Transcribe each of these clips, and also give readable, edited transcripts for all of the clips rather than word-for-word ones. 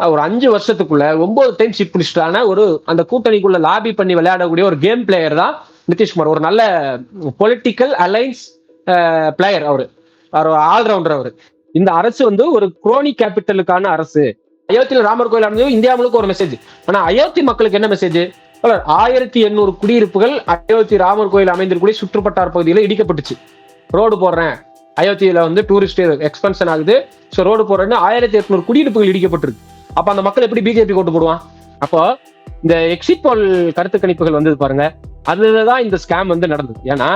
ஒரு 5 வருஷத்துக்குள்ள 9 time chief மினிஸ்டரான ஒரு அந்த கூட்டணிக்குள்ள லாபி பண்ணி விளையாடக்கூடிய ஒரு கேம் பிளேயர் தான் நிதிஷ்குமார். ஒரு நல்ல பொலிட்டிக்கல் அலைன்ஸ் பிளேயர் அவரு, ஆல்ரவுண்டர் அவரு. இந்த அரசு வந்து ஒரு குரோனி கேபிட்டலுக்கான அரசு. அயோத்தியில் ராமர் கோயில் அமைஞ்சது இந்தியா முழுக்க ஒரு மெசேஜ். ஆனா அயோத்தி மக்களுக்கு என்ன மெசேஜ்? 1800 குடியிருப்புகள் அயோத்தி ராமர் கோயில் அமைந்திருக்கக்கூடிய சுற்றுப்பட்டார் பகுதியில் இடிக்கப்பட்டுச்சு. ரோடு போடுறேன், அயோத்தியில வந்து டூரிஸ்ட் எக்ஸ்பென்ஷன் ஆகுது, ஸோ ரோடு போடுறேன்னு 1800 குடியிருப்புகள் இடிக்கப்பட்டிருக்கு. அப்ப அந்த மக்கள் எப்படி பிஜேபி ஓட்டு போடுவான்? அப்போ இந்த எக்ஸிட் போல் கருத்து கணிப்புகள் வந்தது பாருங்க, அதுலதான் இந்த ஸ்கேம் வந்து நடந்தது. ஏன்னா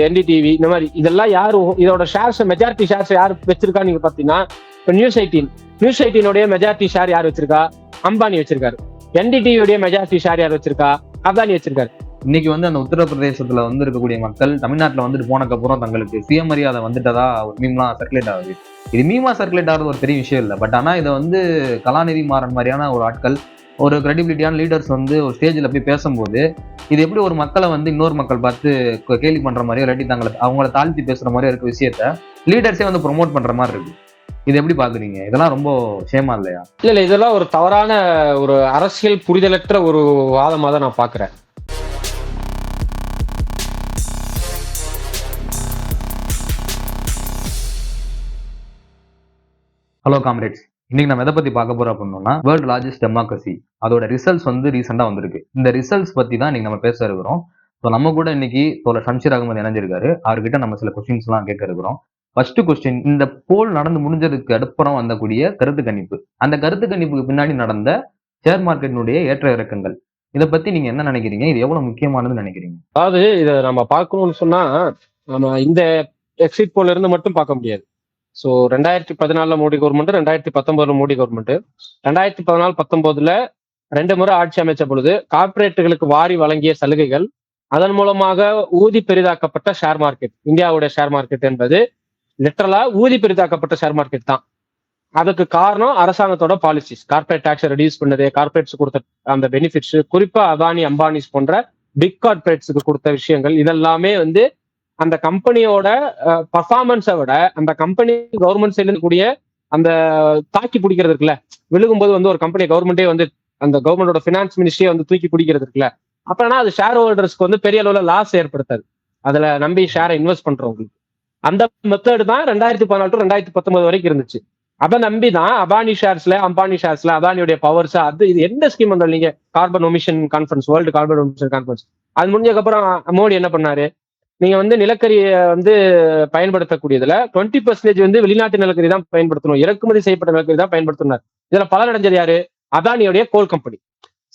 என்டிடிவி இந்த மாதிரி இதெல்லாம் யாரு இதோட ஷேர்ஸ் மெஜாரிட்டி ஷேர்ஸ் யார் வச்சிருக்கா நீங்க பாத்தீங்கன்னா, இப்போ நியூஸ் 18 மெஜாரிட்டி ஷேர் யார் வச்சிருக்கா? அம்பானி வச்சிருக்காரு. என்டிடிவியோடைய மெஜாரிட்டி ஷேர் யார் வச்சிருக்கா? அதானி வச்சிருக்காரு. இன்னைக்கு வந்து அந்த உத்தரப்பிரதேசத்துல வந்து இருக்கக்கூடிய மக்கள் தமிழ்நாட்டுல வந்துட்டு போனக்கு அப்புறம் தங்களுக்கு சுயமரியாதை வந்துட்டதா ஒரு மீம்லாம் சர்க்குலேட் ஆகுது. இது மீமா சர்க்குலேட் ஆகுறது ஒரு பெரிய விஷயம் இல்லை. பட் ஆனா இதை வந்து கலாநிதி மாறன் மாதிரியான ஒரு ஆட்கள், ஒரு கிரெடிபிலிட்டியான லீடர்ஸ் வந்து ஒரு ஸ்டேஜில் போய் பேசும்போது இது எப்படி ஒரு மக்களை வந்து இன்னொரு மக்கள் பார்த்து கேள்வி பண்ற மாதிரியோ இல்லாட்டி அவங்கள தாழ்த்தி பேசுற மாதிரியோ இருக்க விஷயத்த லீடர்ஸே வந்து ப்ரொமோட் பண்ற மாதிரி இருக்கு. இது எப்படி பாக்குறீங்க? இதெல்லாம் ரொம்ப ஷேமா இல்லையா? இல்ல இதெல்லாம் ஒரு தவறான ஒரு அரசியல் புரிதலற்ற ஒரு வாதமா தான் நான் பாக்குறேன். ஹலோ காம்ரேட்ஸ், இன்னைக்கு நம்ம எதை பத்தி பார்க்க போறோம் அப்படின்னா வேர்ல்ட் லார்ஜஸ்ட் டெமோக்ரஸி அதோட ரிசல்ட்ஸ் வந்து ரீசெண்டா வந்திருக்கு. இந்த ரிசல்ட்ஸ் பத்தி தான் இன்னைக்கு நம்ம பேச இருக்கிறோம். ஸோ நம்ம கூட இன்னைக்கு தோழர் ஷம்ஷீர் அகமது இணைஞ்சிருக்காரு. அவர்கிட்ட நம்ம சில கொஸ்டின்ஸ் எல்லாம் கேட்க இருக்கிறோம். ஃபர்ஸ்ட் கொஸ்டின், இந்த போல் நடந்து முடிஞ்சதுக்கு அப்புறம் வந்தக்கூடிய கருத்து கணிப்பு, அந்த கருத்து கணிப்புக்கு பின்னாடி நடந்த ஷேர் மார்க்கெட்டினுடைய ஏற்ற இறக்கங்கள், இதை பத்தி நீங்க என்ன நினைக்கிறீங்க? இது எவ்வளவு முக்கியமானதுன்னு நினைக்கிறீங்க? அதாவது இதை நம்ம பார்க்கணும்னு சொன்னா நம்ம இந்த எக்ஸிட் போல இருந்து மட்டும் பார்க்க முடியாது. So 2014 Modi government, 2019 Modi government, 2014-19 2 முறை ஆட்சி அமைச்ச பொழுது கார்பரேட்டுகளுக்கு வாரி வழங்கிய சலுகைகள், அதன் மூலமாக ஊதி பெரிதாக்கப்பட்ட ஷேர் மார்க்கெட், இந்தியாவுடைய ஷேர் மார்க்கெட் என்பது லிட்டரலா ஊதி பெரிதாக்கப்பட்ட ஷேர் மார்க்கெட் தான். அதுக்கு காரணம் அரசாங்கத்தோட பாலிசிஸ். கார்பரேட் டாக்ஸை ரெடியூஸ் பண்ணது, கார்பரேட்ஸ் கொடுத்த அந்த பெனிஃபிட்ஸ், குறிப்பா அதானி அம்பானிஸ் போன்ற பிக் கார்பரேட்ஸுக்கு கொடுத்த விஷயங்கள், இதெல்லாமே வந்து அந்த கம்பெனியோட பர்ஃபார்மன்ஸை விட அந்த கம்பெனி கவர்மெண்ட் சைட்ல கூடிய அந்த தாக்கி பிடிக்கிறது இருக்குல்ல, விழுகும்போது வந்து ஒரு கம்பெனி கவர்மெண்டே வந்து அந்த கவர்மெண்டோட பினான்ஸ் மினிஸ்ட்ரியே வந்து தூக்கி பிடிக்கிறது இருக்குல்ல, அப்பனா அது ஷேர் ஹோல்டர்ஸ்க்கு வந்து பெரிய அளவுல லாஸ் ஏற்படுத்தாது. அதுல நம்பி ஷேரை இன்வெஸ்ட் பண்றவங்களுக்கு அந்த மெத்தட் தான் 2014 to 2019 வரைக்கும் இருந்துச்சு. அதை நம்பி தான் அபானி ஷேர்ஸ்ல, அம்பானி ஷேர்ஸ்ல அதானியுடைய பவர்ஸ், அது இது எந்த ஸ்கீம் வந்தாலும், நீங்க carbon emission conference, world carbon emission conference, அது முடிஞ்சதுக்கு அப்புறம் மோடி என்ன பண்ணாரு? நீங்க வந்து நிலக்கரியை வந்து பயன்படுத்தக்கூடியதுல 20% வந்து வெளிநாட்டு நிலக்கரி தான் பயன்படுத்தணும், இறக்குமதி செய்யப்பட்ட நிலக்கரி தான் பயன்படுத்தினார். இதுல பலன் அடைஞ்சது யாரு? அதானியுடைய கோல் கம்பெனி.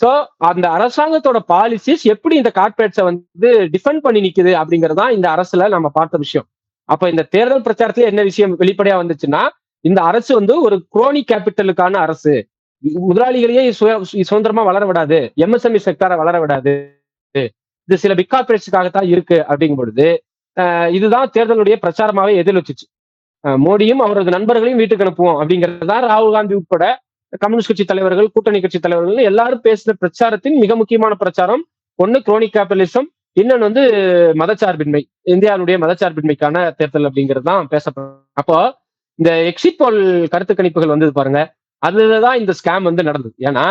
சோ அந்த அரசாங்கத்தோட பாலிசிஸ் எப்படி இந்த கார்பரேட்ஸை வந்து டிஃபெண்ட் பண்ணி நிக்குது அப்படிங்கறதுதான் இந்த அரசுல நம்ம பார்த்த விஷயம். அப்ப இந்த தேர்தல் பிரச்சாரத்துல என்ன விஷயம் வெளிப்படையா வந்துச்சுன்னா, இந்த அரசு வந்து ஒரு குரோனி கேபிட்டலுக்கான அரசு, முதலாளிகளையே சுதந்திரமா வளர விடாது, எம்எஸ்எம்இ செக்டாரை வளர விடாது, இது சில பிக் கார்பரேட்ஸுக்காகத்தான் இருக்கு அப்படிங்கும் பொழுது இதுதான் தேர்தலுடைய பிரச்சாரமாவே எதிர்வச்சுச்சு. மோடியும் அவரது நண்பர்களையும் வீட்டுக்கு அனுப்புவோம் அப்படிங்கறதுதான் ராகுல் காந்தி உட்பட கம்யூனிஸ்ட் கட்சி தலைவர்கள், கூட்டணி கட்சி தலைவர்கள் எல்லாரும் பேசுற பிரச்சாரத்தின் மிக முக்கியமான பிரச்சாரம். ஒண்ணு குரோனி கேபிட்டலிசம், இன்னொன்னு வந்து மதச்சார்பின்மை, இந்தியாவுடைய மதச்சார்பின்மைக்கான தேர்தல் அப்படிங்கிறது தான் பேசப்படும். அப்போ இந்த எக்ஸிட் போல் கருத்து கணிப்புகள் வந்தது பாருங்க, அதுலதான் இந்த ஸ்கேம் வந்து நடந்தது. ஏன்னா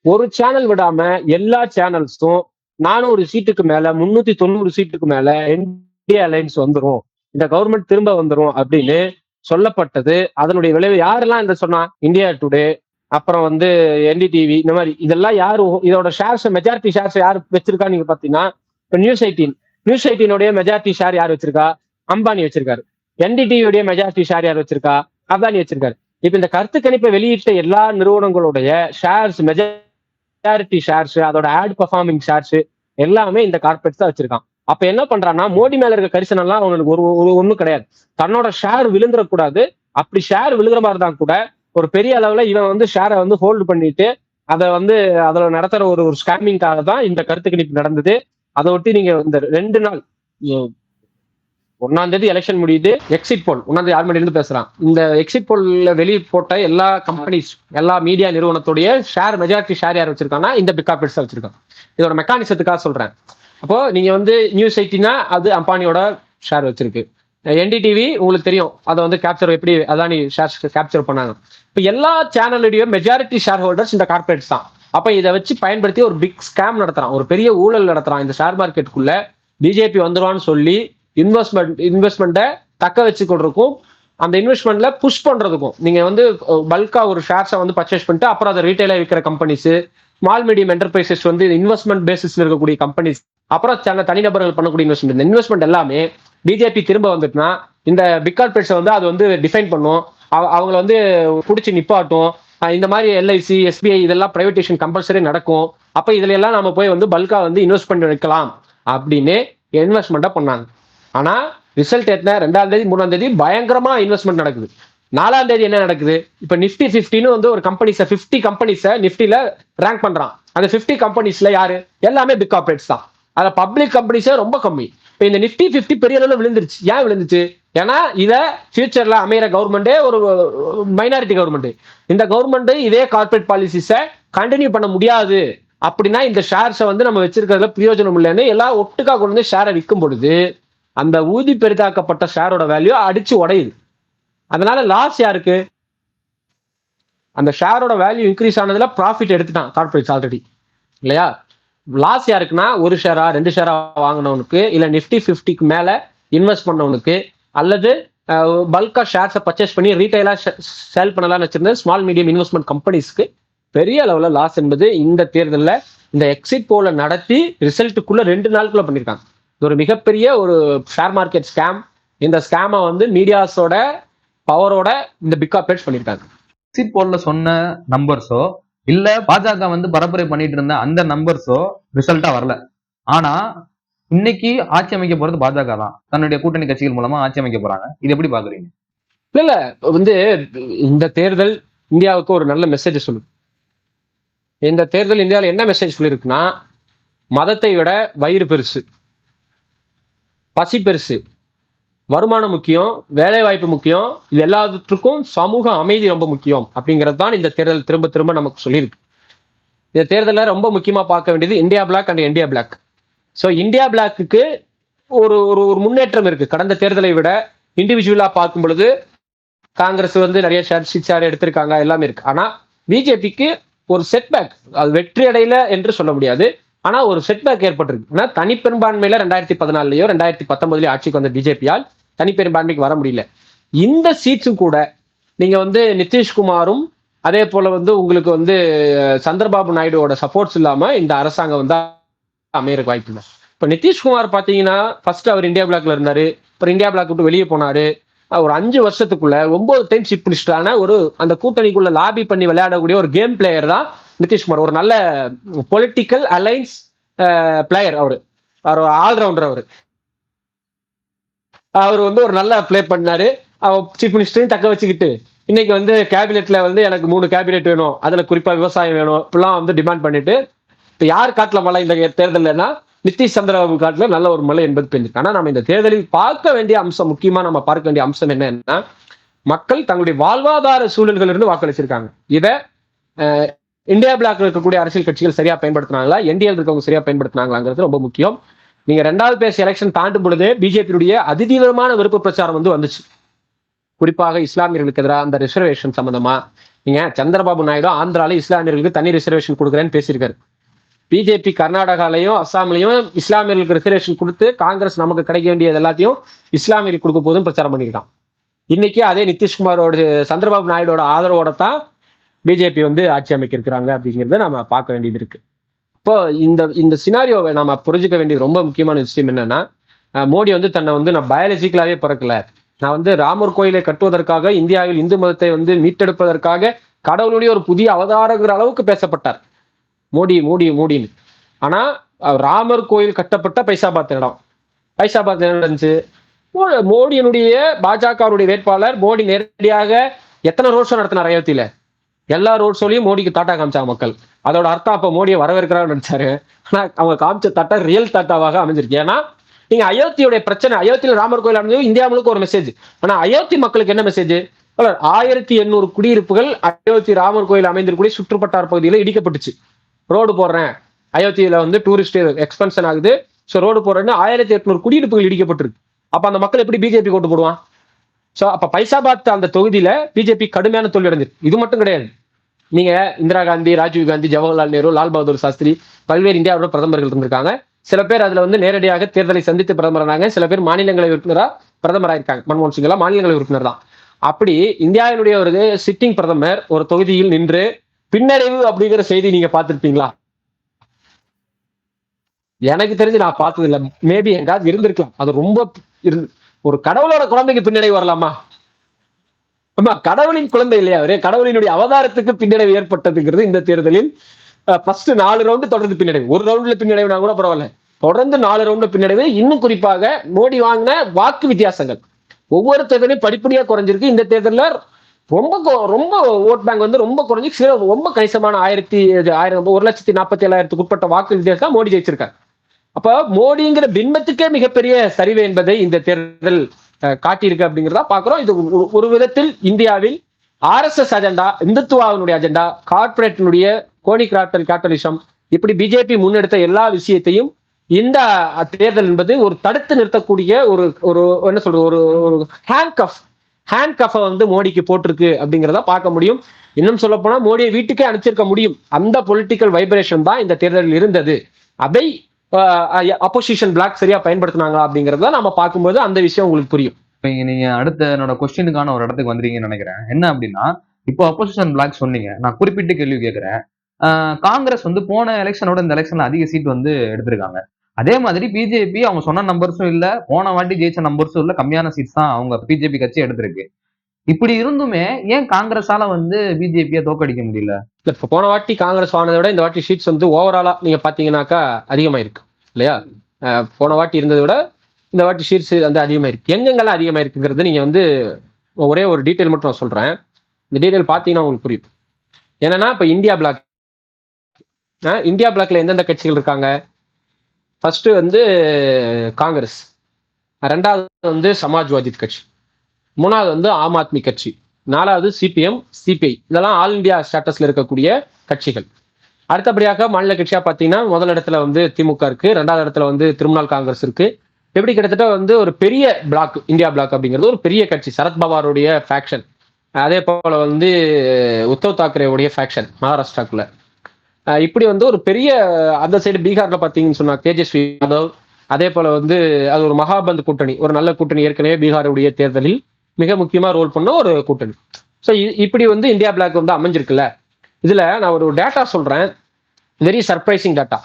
ஒரு சேனல் விடாம எல்லா சேனல்ஸும் 400 சீட்டுக்கு மேல, 390 சீட்டுக்கு மேல இந்தியா அலைன்ஸ் வந்துரும், இந்த கவர்மெண்ட் திரும்ப வந்துரும் அப்படின்னு சொல்லப்பட்டது. அதனுடைய விளைவு யாரெல்லாம் இந்த சொன்னா? இந்தியா டுடே, அப்புறம் வந்து என்டிடிவி, இந்த மாதிரி இதெல்லாம் யாரு இதோட ஷேர்ஸ் மெஜாரிட்டி ஷேர்ஸ் யார் வச்சிருக்கா நீங்க பாத்தீங்கன்னா, இப்போ நியூஸ் 18 மெஜாரிட்டி ஷேர் யார் வச்சிருக்கா? அம்பானி வச்சிருக்காரு. என்டிடிவியோடைய மெஜாரிட்டி ஷேர் யார் வச்சிருக்கா? அதானி வச்சிருக்காரு. இப்ப இந்த கருத்து கணிப்பை வெளியிட்ட எல்லா நிறுவனங்களுடைய ஷேர்ஸ், மெஜாரிட்டி ஷேர்ஸ், அதோட ஆட் பர்ஃபார்மிங் ஷேர்ஸ் எல்லாமே இந்த கார்பரேட்ஸ் தான் வச்சிருக்கான். அப்ப என்ன பண்றான்னா, மோடி மேல இருக்க கரிசனம் எல்லாம் அவனுக்கு ஒண்ணும் கிடையாது. தன்னோட ஷேர் விழுந்துடக்கூடாது, அப்படி ஷேர் விழுகிற மாதிரி தான் கூட ஒரு பெரிய அளவுல இவன் வந்து ஷேரை வந்து ஹோல்டு பண்ணிட்டு அதை வந்து அதுல நடத்துற ஒரு ஸ்கேமிங்காக தான் இந்த கருத்து கணிப்பு நடந்தது. அதை ஒட்டி நீங்க இந்த 2 நாள் 1ஆம் தேதி எலெக்ஷன் முடியுது, எக்ஸிட் போல் 1ஆம் தேதி ஆர்மடியில இருந்து பேசுறான். இந்த எக்ஸிட் போல்ல வெளியே போட்ட எல்லா கம்பெனிஸ், எல்லா மீடியா நிறுவனத்துடைய ஷேர் மெஜாரிட்டி ஷேர் யார் வச்சிருக்காங்கன்னா இந்த பிக் கார்பரேட்ஸ் வச்சிருக்காங்க. இதோட மெக்கானிசத்துக்காக சொல்றேன். அப்போ நீங்க வந்து நியூஸ் 18 அது அம்பானியோட ஷேர் வச்சிருக்கு. என்டிடிவி உங்களுக்கு தெரியும், அதை வந்து கேப்சர் எப்படி அதானி ஷேர்ஸ் கேப்சர் பண்ணாங்க. இப்ப எல்லா சேனலுடைய மெஜாரிட்டி ஷேர் ஹோல்டர்ஸ் இந்த கார்பரேட்ஸ் தான். அப்ப இதை வச்சு பயன்படுத்தி ஒரு பிக் ஸ்கேம் நடத்துறான், ஒரு பெரிய ஊழல் நடத்துறான் இந்த ஷேர் மார்க்கெட்டுக்குள்ள. பிஜேபி வந்துருவான்னு சொல்லி இன்வெஸ்ட்மெண்ட்டை தக்க வச்சுக்கிறதுக்கும் அந்த இன்வெஸ்ட்மெண்ட்ல புஷ் பண்றதுக்கும், நீங்க வந்து பல்கா ஒரு ஷேர்ஸை வந்து பர்ச்சேஸ் பண்ணிட்டு அப்புறம் அதை ரீட்டைலா விற்கிற கம்பெனிஸ், ஸ்மால் மீடியம் என்டர்பிரைசஸ் வந்து இன்வெஸ்ட்மெண்ட் பேசிஸ்ல இருக்கக்கூடிய கம்பெனிஸ், அப்புறம் சில தனிநபர்கள் பண்ணக்கூடிய இன்வெஸ்ட்மெண்ட், இந்த இன்வெஸ்ட்மெண்ட் எல்லாமே பிஜேபி திரும்ப வந்துட்டுனா இந்த பிக் கார்பரேட்ஸ் வந்து அது வந்து டிஃபைன் பண்ணும், அவங்கள வந்து பிடிச்சி நிப்பாட்டும். இந்த மாதிரி எல்ஐசி, எஸ்பிஐ இதெல்லாம் பிரைவேடைசேஷன் கம்பல்சரி நடக்கும். அப்ப இதுல எல்லாம் நம்ம போய் வந்து பல்கா வந்து இன்வெஸ்ட் பண்ணி வைக்கலாம் அப்படின்னு இன்வெஸ்ட்மெண்ட்டா பண்ணாங்க. ஆனா ரிசல்ட் என்ன, 2ஆம் தேதி 3ஆம் தேதி பயங்கரமா இன்வெஸ்ட்மெண்ட் நடக்குது. 4ஆம் தேதி என்ன நடக்குது, இப்ப நிப்டி 50 வந்து ஒரு கம்பெனிஸை 50 கம்பெனிஸை நிப்டில ரேங்க் பண்றான். அந்த 50 கம்பெனிஸ்ல யாரு, எல்லாமே பிக் கார்பரேட்ஸ் தான். அதுல பப்ளிக் கம்பெனிஸே ரொம்ப கம்மி. இப்ப இந்த நிப்டி 50 பெரிய அளவில் விழுந்துருச்சு. ஏன் விழுந்துச்சு, ஏன்னா இத ஃபியூச்சர்ல அமைகிற கவர்மெண்டே ஒரு மைனாரிட்டி கவர்மெண்ட், இந்த கவர்மெண்ட் இதே கார்பரேட் பாலிசிஸை கண்டினியூ பண்ண முடியாது அப்படின்னா இந்த ஷேர்ஸை வந்து நம்ம வச்சிருக்கிறதுல பிரயோஜனம் இல்லைன்னு எல்லாம் ஒட்டுக்கா கொண்டு வந்து ஷேரை விற்கும் பொழுது அந்த ஊதி பெரிதாக்கப்பட்ட ஷேரோட வேல்யூ அடிச்சு உடையுது. அதனால லாஸ் யாருக்கு, அந்த ஷேரோட வேல்யூ இன்க்ரீஸ் ஆனதுல ப்ராஃபிட் எடுத்துட்டான் கார்பரேட்ஸ் ஆல்ரெடி இல்லையா. லாஸ் யாருக்குன்னா ஒரு ஷேரா 2 ஷேரா வாங்கினவனுக்கு, இல்ல நிப்டி 50க்கு மேல இன்வெஸ்ட் பண்ணவனுக்கு, அல்லது பல்கா ஷேர்ஸை பர்ச்சேஸ் பண்ணி ரீட்டைலா சேல் பண்ணலாம்னு வச்சிருந்த ஸ்மால் மீடியம் இன்வெஸ்ட்மெண்ட் கம்பெனிஸ்க்கு பெரிய அளவுல லாஸ் என்பது இந்த தேர்தலில் இந்த எக்ஸிட் போல நடத்தி ரிசல்ட்டுக்குள்ள 2 நாளுக்குள்ள பண்ணியிருக்காங்க. இது ஒரு மிகப்பெரிய ஒரு ஷேர் மார்க்கெட் ஸ்கேம். இந்த ஸ்கேமை வந்து மீடியாஸோட பவரோட இந்த பிக் கார்பரேட்ஸ் பண்ணியிருக்காங்க. எக்ஸிட் போல்ல சொன்ன நம்பர்ஸோ இல்ல பாஜக வந்து பரப்புரை பண்ணிட்டு இருந்த அந்த நம்பர்ஸோ ரிசல்ட்டா வரல. ஆனா இன்னைக்கு ஆட்சி அமைக்க போறது பாஜக தான், தன்னுடைய கூட்டணி கட்சிகள் மூலமா ஆட்சி அமைக்க போறாங்க. இது எப்படி பாக்குறீங்க? இல்ல வந்து இந்த தேர்தல் இந்தியாவுக்கு ஒரு நல்ல மெசேஜ் சொல்லுது. இந்த தேர்தல் இந்தியாவில் என்ன மெசேஜ் சொல்லியிருக்குன்னா, மதத்தை விட வயிறு பெருசு, பசி பெருசு, வருமானம் முக்கியம், வேலை வாய்ப்பு முக்கியம், இது எல்லாத்துக்கும் சமூக அமைதி ரொம்ப முக்கியம் அப்படிங்கிறது தான் இந்த தேர்தல் திரும்ப திரும்ப நமக்கு சொல்லியிருக்கு. இந்த தேர்தலில் ரொம்ப முக்கியமா பார்க்க வேண்டியது India black and India black. So India black ஒரு ஒரு ஒரு முன்னேற்றம் இருக்கு. கடந்த தேர்தலை விட இண்டிவிஜுவலா பார்க்கும் பொழுது காங்கிரஸ் வந்து நிறைய ஷேர் எடுத்திருக்காங்க, எல்லாமே இருக்கு. ஆனா பிஜேபிக்கு ஒரு செட்பேக், அது வெற்றி அடையல என்று சொல்ல முடியாது, ஆனா ஒரு செட்பேக் ஏற்பட்டிருக்கு. ஆனா தனிப்பெரும்பான்மையில 2014லயோ 2019லயோ ஆட்சிக்கு வந்த பிஜேபியால் தனிப்பெரும்பான்மைக்கு வர முடியல. இந்த சீட்ஸும் கூட நீங்க வந்து நிதிஷ்குமாரும் அதே போல வந்து உங்களுக்கு வந்து சந்திரபாபு நாயுடுவோட சப்போர்ட்ஸ் இல்லாம இந்த அரசாங்கம் வந்து அமையறதுக்கு வாய்ப்பு இல்லை. இப்ப நிதிஷ்குமார் பாத்தீங்கன்னா ஃபர்ஸ்ட் அவர் இந்தியா பிளாக்ல இருந்தாரு, அப்புறம் இந்தியா பிளாக் விட்டு வெளியே போனாரு. ஒரு 5 வருஷத்துக்குள்ள 9 டைம் சீஃப் மினிஸ்டரான ஒரு அந்த கூட்டணிக்குள்ள லாபி பண்ணி விளையாடக்கூடிய ஒரு கேம் பிளேயர் தான் நிதிஷ்குமார். ஒரு நல்ல பொலிட்டிக்கல் அலைன்ஸ் பிளேயர், அவரு ஆல்ரவுண்டர். அவர் வந்து ஒரு நல்லா பிளே பண்ணாரு. சீஃப் மினிஸ்டரையும் தக்க வச்சுக்கிட்டு இன்னைக்கு வந்து கேபினெட்ல வந்து எனக்கு 3 கேபினெட் வேணும், அதுல குறிப்பா விவசாயம் வேணும் இப்பெல்லாம் வந்து டிமாண்ட் பண்ணிட்டு, இப்ப யார் காட்டுல மழை இந்த தேர்தல்னா நிதிஷ் சந்திரபாபு காட்டுல நல்ல ஒரு மழை என்பது பெஞ்சிருக்கு. ஆனா நம்ம இந்த தேர்தலில் பார்க்க வேண்டிய அம்சம், முக்கியமா நம்ம பார்க்க வேண்டிய அம்சம் என்னன்னா, மக்கள் தங்களுடைய வாழ்வாதார சூழல்கள் இருந்து வாக்களிச்சிருக்காங்க. இதை இந்தியா பிளாக்ல இருக்கக்கூடிய அரசியல் கட்சிகள் சரியா பயன்படுத்தினாங்களா, என்டிஎல் இருக்கவங்க சரியா பயன்படுத்தினாங்களாங்கிறது ரொம்ப முக்கியம். நீங்க 2வது பேஸ் எலெக்ஷன் தாண்டும் பொழுது பிஜேபியுடைய அதிதீவிரமான விருப்ப பிரச்சாரம் வந்து வந்துச்சு, குறிப்பாக இஸ்லாமியர்களுக்கு எதிராக அந்த ரிசர்வேஷன் சம்பந்தமா. நீங்க சந்திரபாபு நாயுடு ஆந்திரால இஸ்லாமியர்களுக்கு தனி ரிசர்வேஷன் கொடுக்குறேன்னு பேசியிருக்காரு. பிஜேபி கர்நாடகாலையும் அஸ்ஸாம்லையும் இஸ்லாமியர்களுக்கு ரிசர்வேஷன் கொடுத்து காங்கிரஸ் நமக்கு கிடைக்க வேண்டியது எல்லாத்தையும் இஸ்லாமியர்களுக்கு கொடுக்க போதும் பிரச்சாரம் பண்ணியிருக்கான். இன்னைக்கு அதே நிதிஷ்குமாரோட சந்திரபாபு நாயுடோட ஆதரவோட தான் பிஜேபி வந்து ஆட்சி அமைக்க இருக்கிறாங்க அப்படிங்கிறத நம்ம பார்க்க வேண்டியது இருக்கு. இப்போ இந்த சினாரியோவை நாம புரிஞ்சுக்க வேண்டியது ரொம்ப முக்கியமான விஷயம் என்னன்னா, மோடி வந்து தன்னை வந்து நான் பயாலஜிக்கலாவே பிறக்கல, நான் வந்து ராமர் கோயிலை கட்டுவதற்காக இந்தியாவில் இந்து மதத்தை வந்து மீட்டெடுப்பதற்காக கடவுளுடைய ஒரு புதிய அவதாரங்கிற அளவுக்கு பேசப்பட்டார் மோடின்னு. ஆனா ராமர் கோயில் கட்டப்பட்ட பைசாபாத் இடம் இருந்துச்சு. மோடியினுடைய பாஜகவுடைய வேட்பாளர் மோடி நேரடியாக எத்தனை ரோட் ஷோ நடத்தினார் அயோத்தியில, எல்லா ரோட் ஷோலையும் மோடிக்கு தாட்டா காமிச்சாங்க மக்கள். அதோட அர்த்தம் அப்ப மோடியை வரவேற்கிறான்னு நினைச்சாரு. ஆனா அவங்க காமிச்ச தாட்டா ரியல் தாட்டாவாக அமைஞ்சிருக்கு. ஏன்னா நீங்க அயோத்தியுடைய பிரச்சனை, அயோத்தியில ராமர் கோயில் அமைஞ்சது இந்தியா முழுக்க ஒரு மெசேஜ். ஆனா அயோத்தி மக்களுக்கு என்ன மெசேஜ், 1800 குடியிருப்புகள் அயோத்தி ராமர் கோயில் அமைந்திருக்கூடிய சுற்றுப்பட்டார் பகுதியில இடிக்கப்பட்டுச்சு. ரோடு போடுறேன், அயோத்தியில வந்து டூரிஸ்ட் எக்ஸ்பென்ஷன் ஆகுது, ஸோ ரோடு போடுறேன்னு 1800 குடியிருப்புகள் இடிக்கப்பட்டிருக்கு. அப்ப அந்த மக்கள் எப்படி பிஜேபி ஓட்டு போடுவான்? ஸோ அப்ப பைசாபாத் அந்த தொகுதியில பிஜேபி கடுமையான தோல்வி அடைஞ்சிருக்கு. இது மட்டும் கிடையாது, நீங்க இந்திரா காந்தி, ராஜீவ் காந்தி, ஜவஹர்லால் நேரு, லால் பகதூர் சாஸ்திரி, பல்வேறு இந்தியாவோட பிரதமர்கள் இருந்திருக்காங்க. சில பேர் அதுல வந்து நேரடியாக தேர்தலை சந்தித்து பிரதமரானாங்க. சில பேர் மாநிலங்களவை உறுப்பினராக பிரதமராயிருக்காங்க. மன்மோகன் சிங் எல்லாம் மாநிலங்களவை உறுப்பினர் தான். அப்படி இந்தியாவினுடைய ஒரு சிட்டிங் பிரதமர் ஒரு தொகுதியில் நின்று பின்னடைவு அப்படிங்கிற செய்தி நீங்க பார்த்திருப்பீங்களா? எனக்கு தெரிஞ்சு நான் பார்த்தது இல்லை. மேபி எங்காவது இருந்திருக்கலாம். அது ரொம்ப ஒரு கடவுளோட குழந்தைக்கு பின்னடைவு வரலாமா? ஆமா, கடவுளின் குழந்தை இல்லையா அவரு? கடவுளினுடைய அவதாரத்துக்கு பின்னடைவு ஏற்பட்டதுங்கிறது இந்த தேர்தலில் ஃபர்ஸ்ட் 4 ரவுண்டு தொடர்ந்து பின்னடைவு. ஒரு ரவுண்ட்ல பின்னடைவுனா கூட பரவாயில்ல, தொடர்ந்து 4 ரவுண்டு பின்னடைவு. இன்னும் குறிப்பாக மோடி வாங்கின வாக்கு வித்தியாசங்கள் ஒவ்வொரு தேர்தலையும் படிப்படியா குறைஞ்சிருக்கு. இந்த தேர்தலில் ரொம்ப ஓட் பேங்க் வந்து ரொம்ப குறைஞ்சி ரொம்ப கணிசமான 1,47,000 உட்பட்ட வாக்கு வித்தியாசம் மோடி ஜெயிச்சிருக்காரு. அப்ப மோடிங்கிற பிம்பத்துக்கே மிகப்பெரிய சரிவு என்பதை இந்த தேர்தல் காட்டியிருக்கு அப்படிங்கிறதா பாக்குறோம். இது ஒரு விதத்தில் இந்தியாவில் RSS அஜெண்டா, இந்துத்துவாவினுடைய அஜெண்டா, கார்பரேட்டினுடைய கோனி கேபிட்டலிசம், இப்படி பிஜேபி முன்னெடுத்த எல்லா விஷயத்தையும் இந்த தேர்தல் என்பது ஒரு தடுத்து நிறுத்தக்கூடிய ஒரு என்ன சொல்றது, ஒரு ஹேண்ட் கஃபை வந்து மோடிக்கு போட்டிருக்கு அப்படிங்கிறத பார்க்க முடியும். இன்னும் சொல்ல போனா மோடியை வீட்டுக்கே அனுப்பிச்சிருக்க முடியும். அந்த பொலிட்டிக்கல் வைப்ரேஷன் தான் இந்த தேர்தலில் இருந்தது. அதை அப்போசிஷன் பிளாக் சரியா பயன்படுத்தினாங்க அப்படிங்கறத நம்ம பார்க்கும்போது அந்த விஷயம் உங்களுக்கு புரியும். நீங்க அடுத்த என்னோட கொஸ்டினுக்கான ஒரு இடத்துக்கு வந்துருங்கன்னு நினைக்கிறேன். என்ன அப்படின்னா, இப்போ அப்போசிஷன் பிளாக் சொன்னீங்க, நான் குறிப்பிட்ட கேள்வி கேட்கிறேன். காங்கிரஸ் வந்து போன எலெக்ஷனோட இந்த எலெக்ஷன்ல அதிக சீட் வந்து எடுத்திருக்காங்க. அதே மாதிரி பிஜேபி அவங்க சொன்ன நம்பர்ஸும் இல்ல, போன வாட்டி ஜெயிச்ச நம்பர்ஸும் இல்ல, கம்மியான சீட்ஸ் தான் அவங்க பிஜேபி கட்சி எடுத்திருக்கு. இப்படி இருந்துமே ஏன் காங்கிரஸால வந்து பிஜேபியை தோக்கடிக்க முடியல? இப்ப போன வாட்டி காங்கிரஸ் ஆனதை விட இந்த வாட்டி சீட்ஸ் வந்து ஓவராலா நீங்க பாத்தீங்கன்னாக்கா அதிகமா இருக்கு இல்லையா? போன வாட்டி இருந்ததை விட இந்த வாட்டி சீட்ஸ் வந்து அதிகமா இருக்கு. எங்கெங்கெல்லாம் அதிகமா இருக்குங்கிறது நீங்க வந்து ஒரே ஒரு டீட்டெயில் மட்டும் நான் சொல்றேன். இந்த டீட்டெயில் பாத்தீங்கன்னா உங்களுக்கு புரியும். என்னன்னா இப்ப இந்தியா பிளாக்ல எந்தெந்த கட்சிகள் இருக்காங்க? ஃபர்ஸ்ட் வந்து காங்கிரஸ், ரெண்டாவது வந்து சமாஜ்வாதி கட்சி, மூணாவது வந்து ஆம் ஆத்மி கட்சி, நாலாவது சிபிஎம், சிபிஐ. இதெல்லாம் ஆல் இந்தியா ஸ்டேட்டஸ்ல இருக்கக்கூடிய கட்சிகள். அடுத்தபடியாக மாநில கட்சியா பாத்தீங்கன்னா முதல் இடத்துல வந்து திமுக இருக்கு, ரெண்டாவது இடத்துல வந்து திரிணாமுல் காங்கிரஸ் இருக்கு. எப்படி கிட்டத்தட்ட வந்து ஒரு பெரிய பிளாக், இந்தியா பிளாக் அப்படிங்கிறது ஒரு பெரிய கட்சி. சரத்பவாருடைய ஃபேக்ஷன், அதே போல வந்து உத்தவ் தாக்கரேவுடைய ஃபேக்ஷன் மகாராஷ்டிராக்குள்ள. இப்படி வந்து ஒரு பெரிய அந்த சைடு பீகார்ல பாத்தீங்கன்னு சொன்னா தேஜஸ்வி யாதவ், அதே போல வந்து அது ஒரு மகாபந்த் கூட்டணி, ஒரு நல்ல கூட்டணி. ஏற்கனவே பீகாருடைய தேர்தலில் மிக முக்கியமா ரோல் பண்ண ஒரு கூட்டணி. ஸோ இப்படி வந்து இந்தியா பிளாக் வந்து அமைஞ்சிருக்குல்ல. இதுல நான் ஒரு டேட்டா சொல்றேன், வெரி சர்ப்ரைசிங் டேட்டா.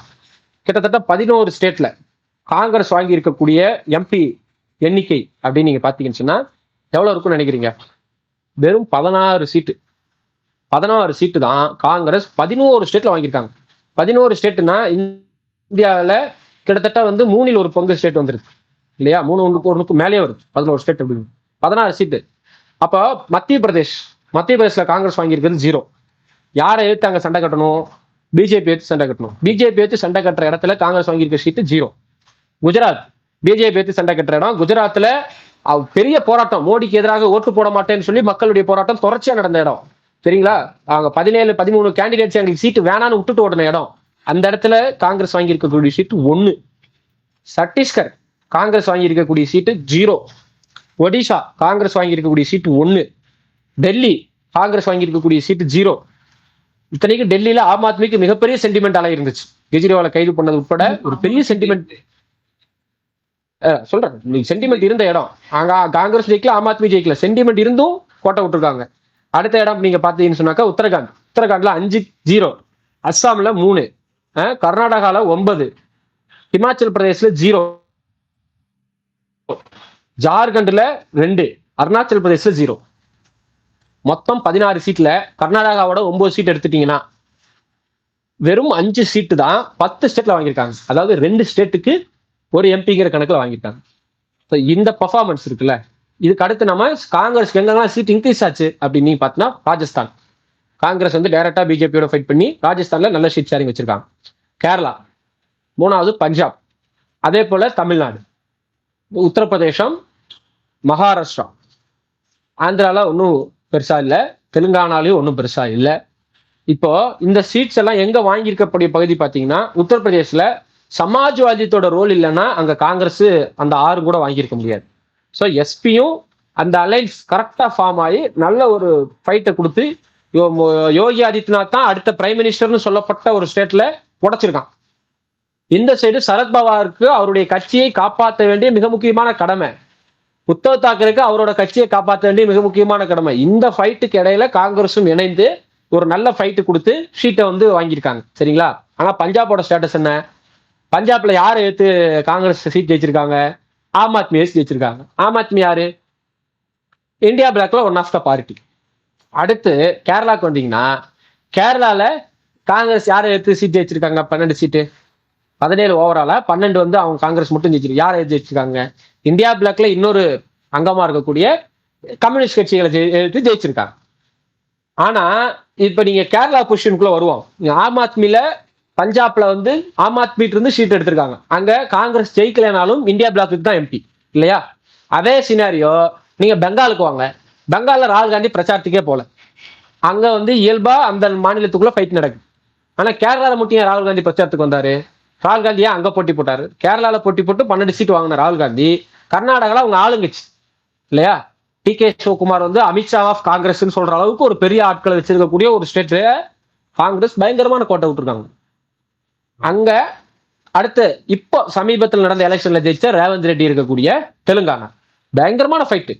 கிட்டத்தட்ட 11 ஸ்டேட்ல காங்கிரஸ் வாங்கி இருக்கக்கூடிய எம்பி எண்ணிக்கை அப்படின்னு நீங்க பாத்தீங்கன்னு சொன்னா எவ்வளவு இருக்கும்னு நினைக்கிறீங்க? வெறும் 16 சீட்டு. 16 சீட்டு தான் காங்கிரஸ் 11 ஸ்டேட்ல வாங்கியிருக்காங்க. 11 ஸ்டேட்னா இந்தியாவில கிட்டத்தட்ட வந்து 3 1 பங்கு ஸ்டேட் வந்துருக்கு இல்லையா? 3 1 மேலேயே வருது 11 ஸ்டேட் அப்படின்னு. 16 சீட்டு. அப்போ மத்திய பிரதேஷ்ல காங்கிரஸ் வாங்கியிருக்கிறது 0. யாரை எடுத்து அங்க சண்டை கட்டணும்? பிஜேபி எடுத்து சண்டை கட்டணும். பிஜேபி எடுத்து சண்டை கட்டுற இடத்துல காங்கிரஸ் வாங்கியிருக்க சீட்டு 0. குஜராத், பிஜேபி எடுத்து சண்டை கட்டுற இடம். குஜராத்ல பெரிய போராட்டம், மோடிக்கு எதிராக ஓட்டு போட மாட்டேன்னு சொல்லி மக்களுடைய போராட்டம் தொடர்ச்சியா நடந்த இடம் சரிங்களா? அவங்க 17 13 கேண்டிடேட்ஸ் எங்களுக்கு சீட்டு வேணான்னு விட்டுட்டு ஓடின இடம். அந்த இடத்துல காங்கிரஸ் வாங்கி இருக்கக்கூடிய சீட்டு 1. சத்தீஸ்கர் காங்கிரஸ் வாங்கி இருக்கக்கூடிய சீட்டு 0. ஒடிஷா காங்கிரஸ் வாங்கி இருக்கக்கூடிய சீட்டு 1. டெல்லி காங்கிரஸ் வாங்கி இருக்கக்கூடிய சீட்டு 0. இத்தனைக்கு டெல்லியில ஆம் ஆத்மிக்கு மிகப்பெரிய சென்டிமெண்ட் அலை இருந்துச்சு. கெஜ்ரிவாலை கைது பண்ணது உட்பட ஒரு பெரிய சென்டிமெண்ட் சொல்றேன். சென்டிமெண்ட் இருந்த இடம். அங்க காங்கிரஸ் ஜெயிக்கல, ஆம் ஆத்மி ஜெயிக்கல, சென்டிமெண்ட் இருந்தும் கோட்டை விட்டுருக்காங்க. அடுத்த இடம் நீங்க பாத்தீங்கன்னு சொன்னாக்கா உத்தரகாண்ட்ல 5-0, அஸ்ஸாம்ல 3, கர்நாடகால 9, ஹிமாச்சல் பிரதேஷ்ல 0, ஜார்க்கண்ட்ல 2, அருணாச்சல் பிரதேஷ்ல 0. மொத்தம் 16 சீட்ல கர்நாடகாவோட 9 சீட் எடுத்துட்டீங்கன்னா வெறும் 5 சீட்டு தான் 10 ஸ்டேட்ல வாங்கியிருக்காங்க. அதாவது 2 ஸ்டேட்டுக்கு ஒரு எம்பிங்கிற கணக்குல வாங்கியிருக்காங்க. இந்த பர்ஃபார்மன்ஸ் இருக்குல்ல, இதுக்கு அடுத்து நம்ம காங்கிரஸ் எங்கெல்லாம் சீட் இன்க்ரீஸ் ஆச்சு அப்படின்னு நீங்க பார்த்தீங்கன்னா ராஜஸ்தான் காங்கிரஸ் வந்து டைரக்டா பிஜேபியோட ஃபைட் பண்ணி ராஜஸ்தான்ல நல்ல சீட் ஷேரிங் வச்சிருக்காங்க. கேரளா 3வது, பஞ்சாப், அதே போல தமிழ்நாடு, உத்தரப்பிரதேசம், மகாராஷ்டிரா, ஆந்திரால ஒன்றும் பெருசா இல்லை, தெலுங்கானாலையும் ஒன்றும் பெருசா இல்லை. இப்போ இந்த சீட்ஸ் எல்லாம் எங்க வாங்கியிருக்கக்கூடிய பகுதி பார்த்தீங்கன்னா உத்தரப்பிரதேஷ்ல சமாஜ்வாதியத்தோட ரோல் இல்லைன்னா அங்க காங்கிரஸ் அந்த 6 கூட வாங்கியிருக்க முடியாது. ஸோ எஸ்பியும் அந்த அலைன்ஸ் கரெக்டா ஃபார்ம் ஆகி நல்ல ஒரு ஃபைட்டை கொடுத்து யோகி ஆதித்யநாத் தான் அடுத்த பிரைம் மினிஸ்டர்னு சொல்லப்பட்ட ஒரு ஸ்டேட்ல உடைச்சிருக்கான். இந்த சைடு சரத்பவாருக்கு அவருடைய கட்சியை காப்பாற்ற வேண்டிய மிக முக்கியமான கடமை, உத்தவ் தாக்கரேக்கு அவரோட கட்சியை காப்பாற்ற வேண்டிய மிக முக்கியமான கடமை. இந்த ஃபைட்டுக்கு இடையில காங்கிரஸும் இணைந்து ஒரு நல்ல ஃபைட்டு கொடுத்து சீட்டை வந்து வாங்கியிருக்காங்க. சரிங்களா? ஆனா பஞ்சாபோட ஸ்டேட்டஸ் என்ன? பஞ்சாப்ல யாரை எடுத்து காங்கிரஸ் சீட் ஜெயிச்சிருக்காங்க? ஆம் ஆத்மி ஜெயிச்சிருக்காங்க. ஆம் ஆத்மி யாரு? இந்தியா பிளாக்ல ஒன் ஆஃப் த பார்ட்டி. அடுத்து கேரளாக்கு வந்தீங்கன்னா, கேரளால காங்கிரஸ் யாரை எடுத்து சீட் ஜெயிச்சிருக்காங்க? 12 சீட்டு, 17 ஓவராலா 12 வந்து அவங்க காங்கிரஸ் மட்டும் ஜெயிச்சிருக்கு. யாரை ஜெயிச்சிருக்காங்க? இந்தியா பிளாக்ல இன்னொரு அங்கமா இருக்கக்கூடிய கம்யூனிஸ்ட் கட்சிகளை எடுத்து ஜெயிச்சிருக்காங்க. ஆனா இப்ப நீங்க கேரளா பொசிஷனுக்குள்ள வருவோம். ஆம் ஆத்மில பஞ்சாப்ல வந்து ஆம் ஆத்மி இருந்து சீட் எடுத்திருக்காங்க. அங்க காங்கிரஸ் ஜெயிக்கலைனாலும் இந்தியா பிளாக்கு தான் எம்பி இல்லையா? அதே சினாரியோ நீங்க பெங்காலுக்கு வாங்க. பெங்கால்ல ராகுல் காந்தி பிரச்சாரத்துக்கே போல. அங்க வந்து இயல்பா அந்த மாநிலத்துக்குள்ள ஃபைட் நடக்குது. ஆனா கேரளால மட்டும் ஏன் ராகுல் காந்தி பிரச்சாரத்துக்கு வந்தாரு? ராகுல் காந்தி ஏன் அங்க போட்டி போட்டாரு? கேரளால போட்டி போட்டு 12 சீட் வாங்கின ராகுல் காந்தி கர்நாடகால அவங்க ஆளுங்கட்சி இல்லையா? டி.கே. சிவகுமார் வந்து அமித்ஷா ஆஃப் காங்கிரஸ் சொல்ற அளவுக்கு ஒரு பெரிய ஆட்களை வச்சிருக்கக்கூடிய ஒரு ஸ்டேட் காங்கிரஸ் பயங்கரமான கோட்டை விட்டுருக்காங்க. அங்க அடுத்து இப்போ சமீபத்தில் நடந்த எலெக்ஷன்ல ஜெயிச்ச ரேவந்த் ரெட்டி இருக்கக்கூடிய தெலுங்கானா பயங்கரமான ஃபைட்டு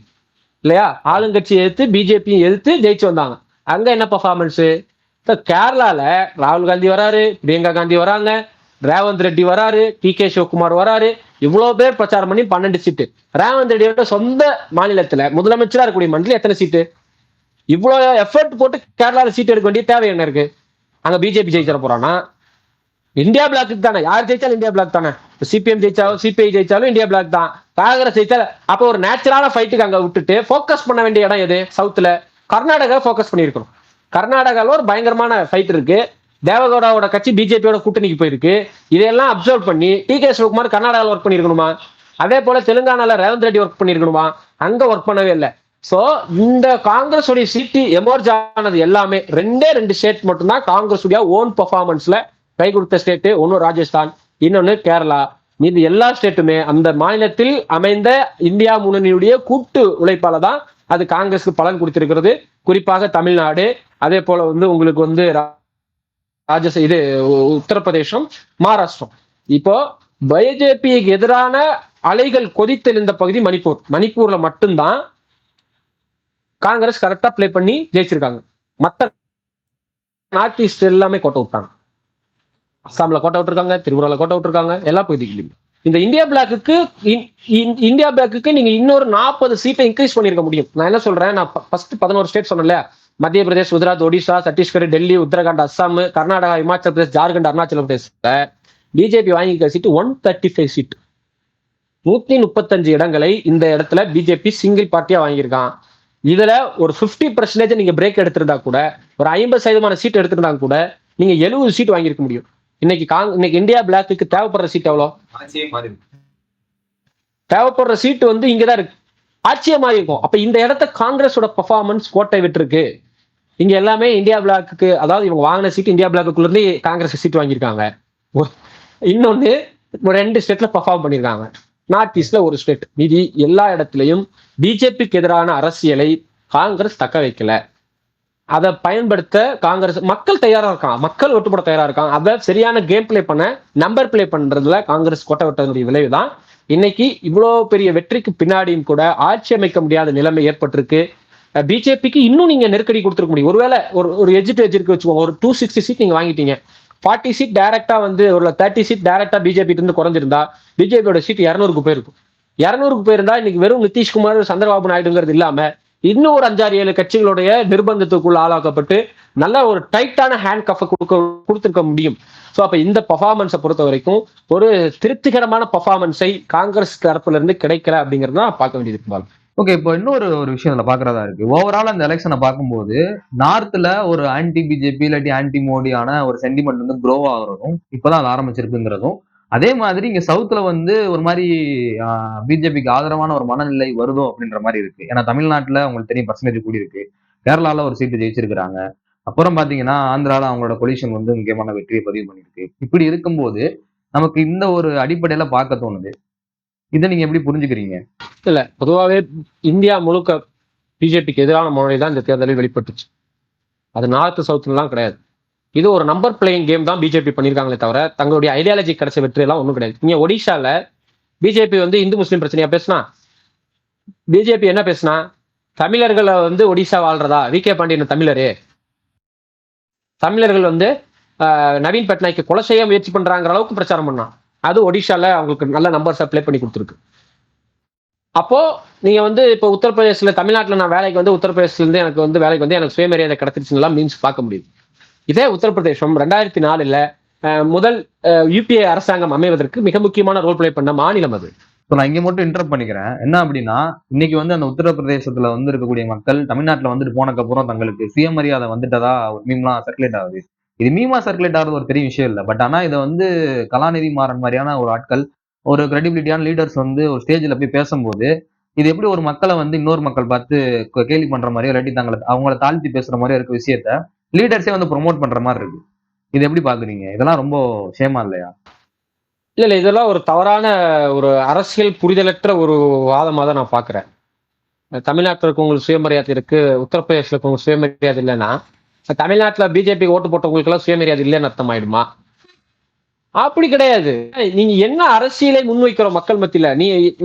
இல்லையா? ஆளுங்கட்சியை எதிர்த்து பிஜேபியும் எதிர்த்து ஜெயிச்சு வந்தாங்க. அங்க என்ன பர்ஃபார்மன்ஸ்? கேரளால ராகுல் காந்தி வராரு, பிரியங்கா காந்தி வராங்க, ரேவந்த் ரெட்டி வராரு, டி.கே. சிவகுமார் வராரு, இவ்வளவு பேர் பிரச்சாரம் பண்ணி 12 சீட்டு. ரேவந்த் ரெட்டியோட சொந்த மாநிலத்துல முதலமைச்சரா இருக்கக்கூடிய மண்டலம் எத்தனை சீட்டு? இவ்வளவு எஃபர்ட் போட்டு கேரளால சீட் எடுக்க வேண்டிய தேவை என்ன இருக்கு? அங்க பிஜேபி ஜெயிச்சிட போறானா? இந்தியா பிளாக்கு தானே. யார் ஜெயிச்சாலும் இந்தியா பிளாக் தானே. சிபிஎம் ஜெயிச்சாலும் சிபிஐ ஜெயிச்சாலும் இந்தியா பிளாக் தான். காங்கிரஸ் ஜெயிச்சாலும் அப்போ ஒரு நேச்சுரலான ஃபைட்டுக்கு அங்க விட்டுட்டு போக்கஸ் பண்ண வேண்டிய இடம் எது? சவுத்துல கர்நாடகா போக்கஸ் பண்ணிருக்கணும். கர்நாடகால ஒரு பயங்கரமான ஃபைட் இருக்கு. தேவகவுடாவோட கட்சி பிஜேபியோட கூட்டணிக்கு போயிருக்கு. இதையெல்லாம் அப்சர்வ் பண்ணி டி.கே. சிவகுமார் கர்நாடகாவில் ஒர்க் பண்ணிருக்கணுமா? அதே போல தெலுங்கானால ரேவந்த் ரெட்டி ஒர்க் பண்ணிருக்கணுமா? அங்க ஒர்க் பண்ணவே இல்லை. சோ இந்த காங்கிரஸ் உடைய சீட்டு எமர்ஜ் ஆனது எல்லாமே 2 ஸ்டேட் மட்டும்தான் காங்கிரஸ் உடைய ஓன் பெர்ஃபார்மன்ஸ்ல கை கொடுத்த ஸ்டேட். ஒன்னு ராஜஸ்தான், இன்னொன்னு கேரளா. மீது எல்லா ஸ்டேட்டுமே அந்த மாநிலத்தில் அமைந்த இந்தியா முன்னணியுடைய கூட்டு உழைப்பால தான் அது காங்கிரஸுக்கு பலன் கொடுத்திருக்கிறது. குறிப்பாக தமிழ்நாடு, அதே போல வந்து உங்களுக்கு வந்து இது உத்தரப்பிரதேசம், மகாராஷ்டிரம். இப்போ பிஜேபிக்கு எதிரான அலைகள் கொதித்தெழுந்த பகுதி மணிப்பூர். மணிப்பூர்ல மட்டும்தான் காங்கிரஸ் கரெக்டா பிளே பண்ணி ஜெயிச்சிருக்காங்க. மற்ற நார்த் ஈஸ்ட் எல்லாமே கோட்டை விட்டாங்க. அஸ்ஸாம்ல கோட்டை விட்டுருக்காங்க, திரிபுரால கோட்டை விட்டுருக்காங்க, எல்லா பகுதிகளிலும். இந்த இந்தியா பிளாக்கு நீங்க இன்னொரு 40 சீட்டை இன்க்ரீஸ் பண்ணிருக்க முடியும். நான் என்ன சொல்றேன், நான் ஃபர்ஸ்ட் 11 ஸ்டேட் சொன்னேன்ல, மத்திய பிரதேஷ், குஜராத், ஒடிசா, சத்தீஸ்கர், டெல்லி, உத்தரகாண்ட், அஸ்ஸாம், கர்நாடகா, இமாச்சல பிரதேஷ், ஜார்க்கண்ட், அருணாச்சல பிரதேஷ் பிஜேபி வாங்கிக்கிற சீட்டு 135 சீட். 135 இடங்களை இந்த இடத்துல பிஜேபி சிங்கிள் பார்ட்டியா வாங்கியிருக்கான். இதுல ஒரு 50% நீங்க பிரேக் எடுத்திருந்தா கூட, ஒரு 50% சீட் எடுத்திருந்தா கூட நீங்க 70 சீட் வாங்கியிருக்க முடியும். இன்னைக்கு இந்தியா பிளாக்கு தேவைப்படுற சீட் எவ்வளவு? தேவைப்படுற சீட் வந்து இங்கதான் இருக்கு. ஆட்சியே மாறி இருக்கும். அப்ப இந்த இடத்த காங்கிரஸோட பெர்ஃபார்மன்ஸ் கோட்டை விட்டுருக்கு. இங்க எல்லாமே இந்தியா பிளாக்கு, அதாவது இவங்க வாங்கின சீட் இந்தியா பிளாக்குள்ள இருந்து காங்கிரஸ் சீட் வாங்கியிருக்காங்க. இன்னொன்னு 2 ஸ்டேட்ல பெர்ஃபார்ம் பண்ணிருக்காங்க. நார்த் ஈஸ்ட்ல ஒரு ஸ்டேட். மீதி எல்லா இடத்துலயும் பிஜேபிக்கு எதிரான அரசியலை காங்கிரஸ் தக்க வைக்கல. அதை பயன்படுத்த காங்கிரஸ் மக்கள் தயாரா இருக்கான், மக்கள் ஒட்டு போட தயாரா இருக்கான். அதை சரியான கேம் பிளே பண்ண, நம்பர் பிளே பண்றதுல காங்கிரஸ் கோட்டை விட்டதனுடைய விளைவுதான் இன்னைக்கு இவ்வளவு பெரிய வெற்றிக்கு பின்னாடியும் கூட ஆட்சி அமைக்க முடியாத நிலைமை ஏற்பட்டிருக்கு. பிஜேபிக்கு இன்னும் நீங்க நெருக்கடி கொடுத்துருக்க முடியும். ஒருவேளை ஒரு எஜ் டு எஜ் இருக்கு வச்சுக்கோங்க, ஒரு 260 சீட் நீங்க வாங்கிட்டீங்க, 40 சீட் டைரக்டா வந்து ஒரு 30 சீட் டைரக்டா பிஜேபி இருந்து குறைஞ்சிருந்தா பிஜேபியோட சீட் 200க்கு போயிருக்கும். 200க்கு போயிருந்தா இன்னைக்கு வெறும் நிதிஷ்குமார், சந்திரபாபு நாயுடுங்கிறது இல்லாம இன்னும் ஒரு 5-6-7 கட்சிகளுடைய நிர்பந்தத்துக்குள்ள ஆளாக்கப்பட்டு நல்ல ஒரு டைட்டான ஹேண்ட் கஃபை கொடுத்திருக்க முடியும். ஸோ அப்ப இந்த பர்ஃபார்மன்ஸை பொறுத்த வரைக்கும் ஒரு திருப்திகரமான பர்ஃபார்மன்ஸை காங்கிரஸ் தரப்புல இருந்து கிடைக்கல அப்படிங்கிறது தான் பார்க்க வேண்டியது இருக்கு. ஓகே, இப்போ இன்னொரு விஷயம் இதுல பாக்குறதா இருக்கு. ஓவரால் அந்த எலெக்ஷனை பார்க்கும்போது நார்த்ல ஒரு ஆன்டி பிஜேபி இல்லாட்டி ஆன்டி மோடியான ஒரு சென்டிமெண்ட் வந்து க்ரோ ஆகுறதும் இப்பதான் அது ஆரம்பிச்சிருக்குங்கிறதும், அதே மாதிரி இங்க சவுத்துல வந்து ஒரு மாதிரி பிஜேபிக்கு ஆதரவான ஒரு மனநிலை வருதோ அப்படின்ற மாதிரி இருக்கு. ஏன்னா தமிழ்நாட்டுல உங்களுக்கு தெரியும் பர்சன்டேஜ் கூடி இருக்கு, கேரளால ஒரு சீட்டு ஜெயிச்சிருக்கிறாங்க, அப்புறம் பாத்தீங்கன்னா ஆந்திரால அவங்களோட கொலிஷன் வந்து முக்கியமான வெற்றியை பதிவு பண்ணிருக்கு. இப்படி இருக்கும்போது நமக்கு இந்த ஒரு அடிப்படையில பார்க்க தோணுது, இதை நீங்க எப்படி புரிஞ்சுக்கிறீங்க? இல்ல, பொதுவாகவே இந்தியா முழுக்க பிஜேபிக்கு எதிரான முறை தான் இந்த தேர்தலில் வெளிப்பட்டுச்சு. அது நார்த் சவுத்லாம் கிடையாது. இது ஒரு நம்பர் பிளேயிங் கேம் தான் பிஜேபி பண்ணியிருக்காங்களே தவிர தங்களுடைய ஐடியாலஜி கிடைச்ச வெற்றி எல்லாம் ஒன்றும் கிடையாது. நீங்க ஒடிஷால பிஜேபி வந்து இந்து முஸ்லீம் பிரச்சனையா பேசினா, பிஜேபி என்ன பேசினா, தமிழர்களை வந்து ஒடிஷா வாழ்றதா, வி கே பாண்டியன் தமிழரு, தமிழர்கள் வந்து நவீன் பட்நாயக்கு கொலை செய்ய முயற்சி பண்றாங்கிற அளவுக்கு பிரச்சாரம் பண்ணான். அது ஒடிஷால அவங்களுக்கு நல்ல நம்பர்ஸை பிளே பண்ணி கொடுத்துருக்கு. அப்போ நீங்க வந்து இப்போ உத்தரப்பிரதேசல, தமிழ்நாட்டில் நான் வேலைக்கு வந்து உத்தரப்பிரதேசல இருந்து எனக்கு வந்து வேலைக்கு வந்து எனக்கு சுயமரியாதை கிடைச்சிருச்சுன்னா மீன்ஸ் பார்க்க முடியுது. இதே உத்தரப்பிரதேசம் 2004 முதல் யூபிஏ அரசாங்கம் அமைவதற்கு மிக முக்கியமான ரோல் பிளே பண்ண மாநிலம் அது. நான் இங்க மட்டும் இன்டரப்ட் பண்ணிக்கிறேன். என்ன அப்படின்னா, இன்னைக்கு வந்து அந்த உத்தரப்பிரதேசத்துல வந்து இருக்கக்கூடிய மக்கள் தமிழ்நாட்டுல வந்துட்டு போனக்கு அப்புறம் தங்களுக்கு சுயமரியாதை வந்துட்டதா ஒரு மீம்லாம் சர்க்குலேட் ஆகுது. இது மீமா சர்க்குலேட் ஆகுறது ஒரு பெரிய விஷயம் இல்லை. பட் ஆனா இதை வந்து கலாநிதி மாறன் மாதிரியான ஒரு ஆட்கள், ஒரு கிரெடிபிலிட்டியான லீடர்ஸ் வந்து ஒரு ஸ்டேஜ்ல போய் பேசும்போது, இது எப்படி ஒரு மக்களை வந்து இன்னொரு மக்கள் பார்த்து கேள்வி பண்ற மாதிரியோ இல்லாட்டி அவங்கள தாழ்த்தி பேசுற மாதிரியோ இருக்க விஷயத்த லீடர்ஸே வந்து ப்ரொமோட் பண்ற மாதிரி இருக்கு. இது எப்படி பாக்குறீங்க? இதெல்லாம் ரொம்ப ஷேமா இல்லையா? இல்ல, இதெல்லாம் ஒரு தவறான ஒரு அரசியல் புரிதலற்ற ஒரு வாதமாக தான் நான் பாக்குறேன். தமிழ்நாட்டில் இருக்கவங்களுக்கு சுயமரியாதை இருக்கு, உத்தரப்பிரதேசல இருக்கவங்களுக்கு சுயமரியாதை இல்லைன்னா தமிழ்நாட்டுல பிஜேபி ஓட்டு போட்டவங்களுக்கு எல்லாம் சுயமரியாதை இல்லைன்னு அர்த்தம் ஆயிடுமா? அப்படி கிடையாது. நீங்க என்ன அரசியலை முன்வைக்கிறோம் மக்கள் மத்தியில,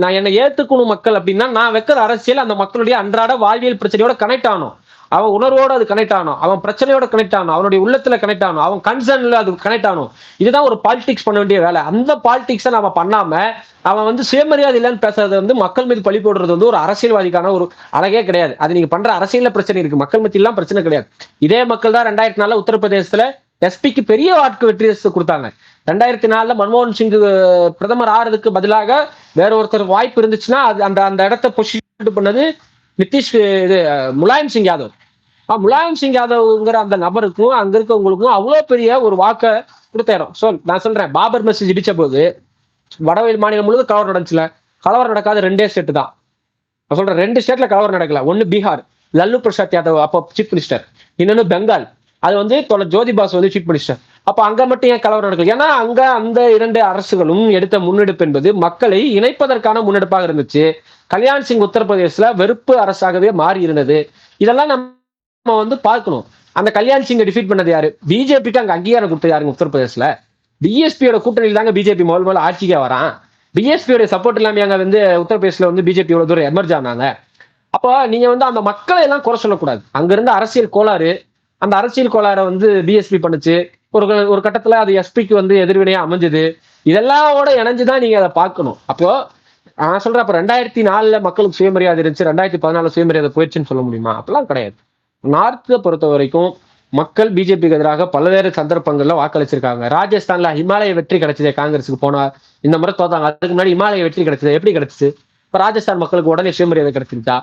நான் என்ன ஏத்துக்கணும் மக்கள் அப்படின்னா, நான் வைக்கிற அரசியல் அந்த மக்களுடைய அன்றாட வாழ்வியல் பிரச்சனையோட கனெக்ட் ஆகணும், அவன் உணர்வோட அது கனெக்ட் ஆகணும், அவன் பிரச்சனையோட கனெக்ட் ஆகணும், அவனுடைய உள்ளத்துல கனெக்ட் ஆகணும், அவன் கன்சர்ன்ல அது கனெக்ட் ஆகணும். இதுதான் ஒரு பாலிடிக்ஸ் பண்ண வேண்டிய வேலை. அந்த பாலிடிக்ஸை நம்ம பண்ணாம அவன் வந்து சுயமரியாதை இல்லைன்னு பேசுறது வந்து மக்கள் மீது பழி போடுறது வந்து ஒரு அரசியல்வாதிக்கான ஒரு அழகே கிடையாது. அது நீங்க பண்ற அரசியல்ல பிரச்சனை இருக்கு, மக்கள் மத்தியெல்லாம் பிரச்சனை கிடையாது. இதே மக்கள் தான் 2004 உத்தரப்பிரதேசத்துல எஸ்பிக்கு பெரிய வாக்கு வெற்றி கொடுத்தாங்க. 2004 மன்மோகன் சிங் பிரதமர் ஆறதுக்கு பதிலாக வேற ஒருத்தர் வாய்ப்பு இருந்துச்சுன்னா அது அந்த இடத்தை பொசிஷன் பண்ணது நிதிஷ் முலாயம் சிங் யாதவ். முலாயம் சிங் யாதவ்ங்கிற அந்த நபருக்கும் அங்க இருக்கவங்களுக்கும் அவ்வளவு பெரிய ஒரு வாக்கை கொடுத்தேறோம். நான் சொல்றேன், பாபர் மசூதி இடிச்ச போது வடவெளி மாநிலம் முழுவதும் கலவரம் நடந்துச்சுல. கலவரம் நடக்காத 2 ஸ்டேட் தான். நான் சொல்றேன், 2 ஸ்டேட்ல கலவரம் நடக்கல. ஒன்னு பீகார், லல்லு பிரசாத் யாதவ் அப்போ சீஃப் மினிஸ்டர். இன்னொன்னு பெங்கால், அது வந்து ஜோதி பாசு வந்து சீஃப் மினிஸ்டர். அப்ப அங்க மட்டும் ஏன் கலவரம் நடக்கல? ஏன்னா அங்க அந்த 2 அரசுகளும் எடுத்த முன்னெடுப்பு என்பது மக்களை இணைப்பதற்கான முன்னெடுப்பாக இருந்துச்சு. கல்யாண் சிங் உத்தரப்பிரதேசல வெறுப்பு அரசாகவே மாறி இருந்தது. இதெல்லாம் நம்ம வந்து பார்க்கணும். அந்த கல்யாண் சிங்கை டிஃபீட் பண்ணது யாரு? பிஜேபிக்கு அங்க அங்கீகாரம் கொடுத்தது யாருங்க உத்தரப்பிரதேசல? பிஎஸ்பியோட கூட்டணியில் தாங்க பிஜேபி முதல் ஆட்சிக்கே வரான். பிஎஸ்பியோட சப்போர்ட் இல்லாம அங்க வந்து உத்தரப்பிரதேசல வந்து பிஜேபி எவ்வளவு தூரம் எமர்ஜ் ஆனாங்க. அப்போ நீங்க வந்து அந்த மக்களை எல்லாம் குறை சொல்லக்கூடாது. அங்க இருந்த அரசியல் கோளாறு, அந்த அரசியல் கோளாறை வந்து பிஎஸ்பி பண்ணுச்சு. ஒரு கட்டத்துல அது எஸ்பிக்கு வந்து எதிர்வினையா அமைஞ்சது. இதெல்லாவோட இணைஞ்சுதான் நீங்க அதை பார்க்கணும். அப்போ நான் சொல்றேன், அப்ப 2004 மக்களுக்கு சுயமரியாதை இருந்துச்சு, 2014 சுயமரியாதை போயிடுச்சுன்னு சொல்ல முடியுமா? அப்பெல்லாம் கிடையாது. நார்த்தை பொறுத்த வரைக்கும் மக்கள் பிஜேபிக்கு எதிராக பல்வேறு சந்தர்ப்பங்கள்ல வாக்களிச்சிருக்காங்க. ராஜஸ்தான்ல இமாலய வெற்றி கிடைச்சது காங்கிரஸுக்கு, போனா இந்த முறை தோத்தாங்க. அதுக்கு முன்னாடி இமாலய வெற்றி கிடைச்சது. எப்படி கிடைச்சிச்சு? இப்ப ராஜஸ்தான் மக்களுக்கு உடனே சுயமரியாதை கிடைச்சிருச்சா?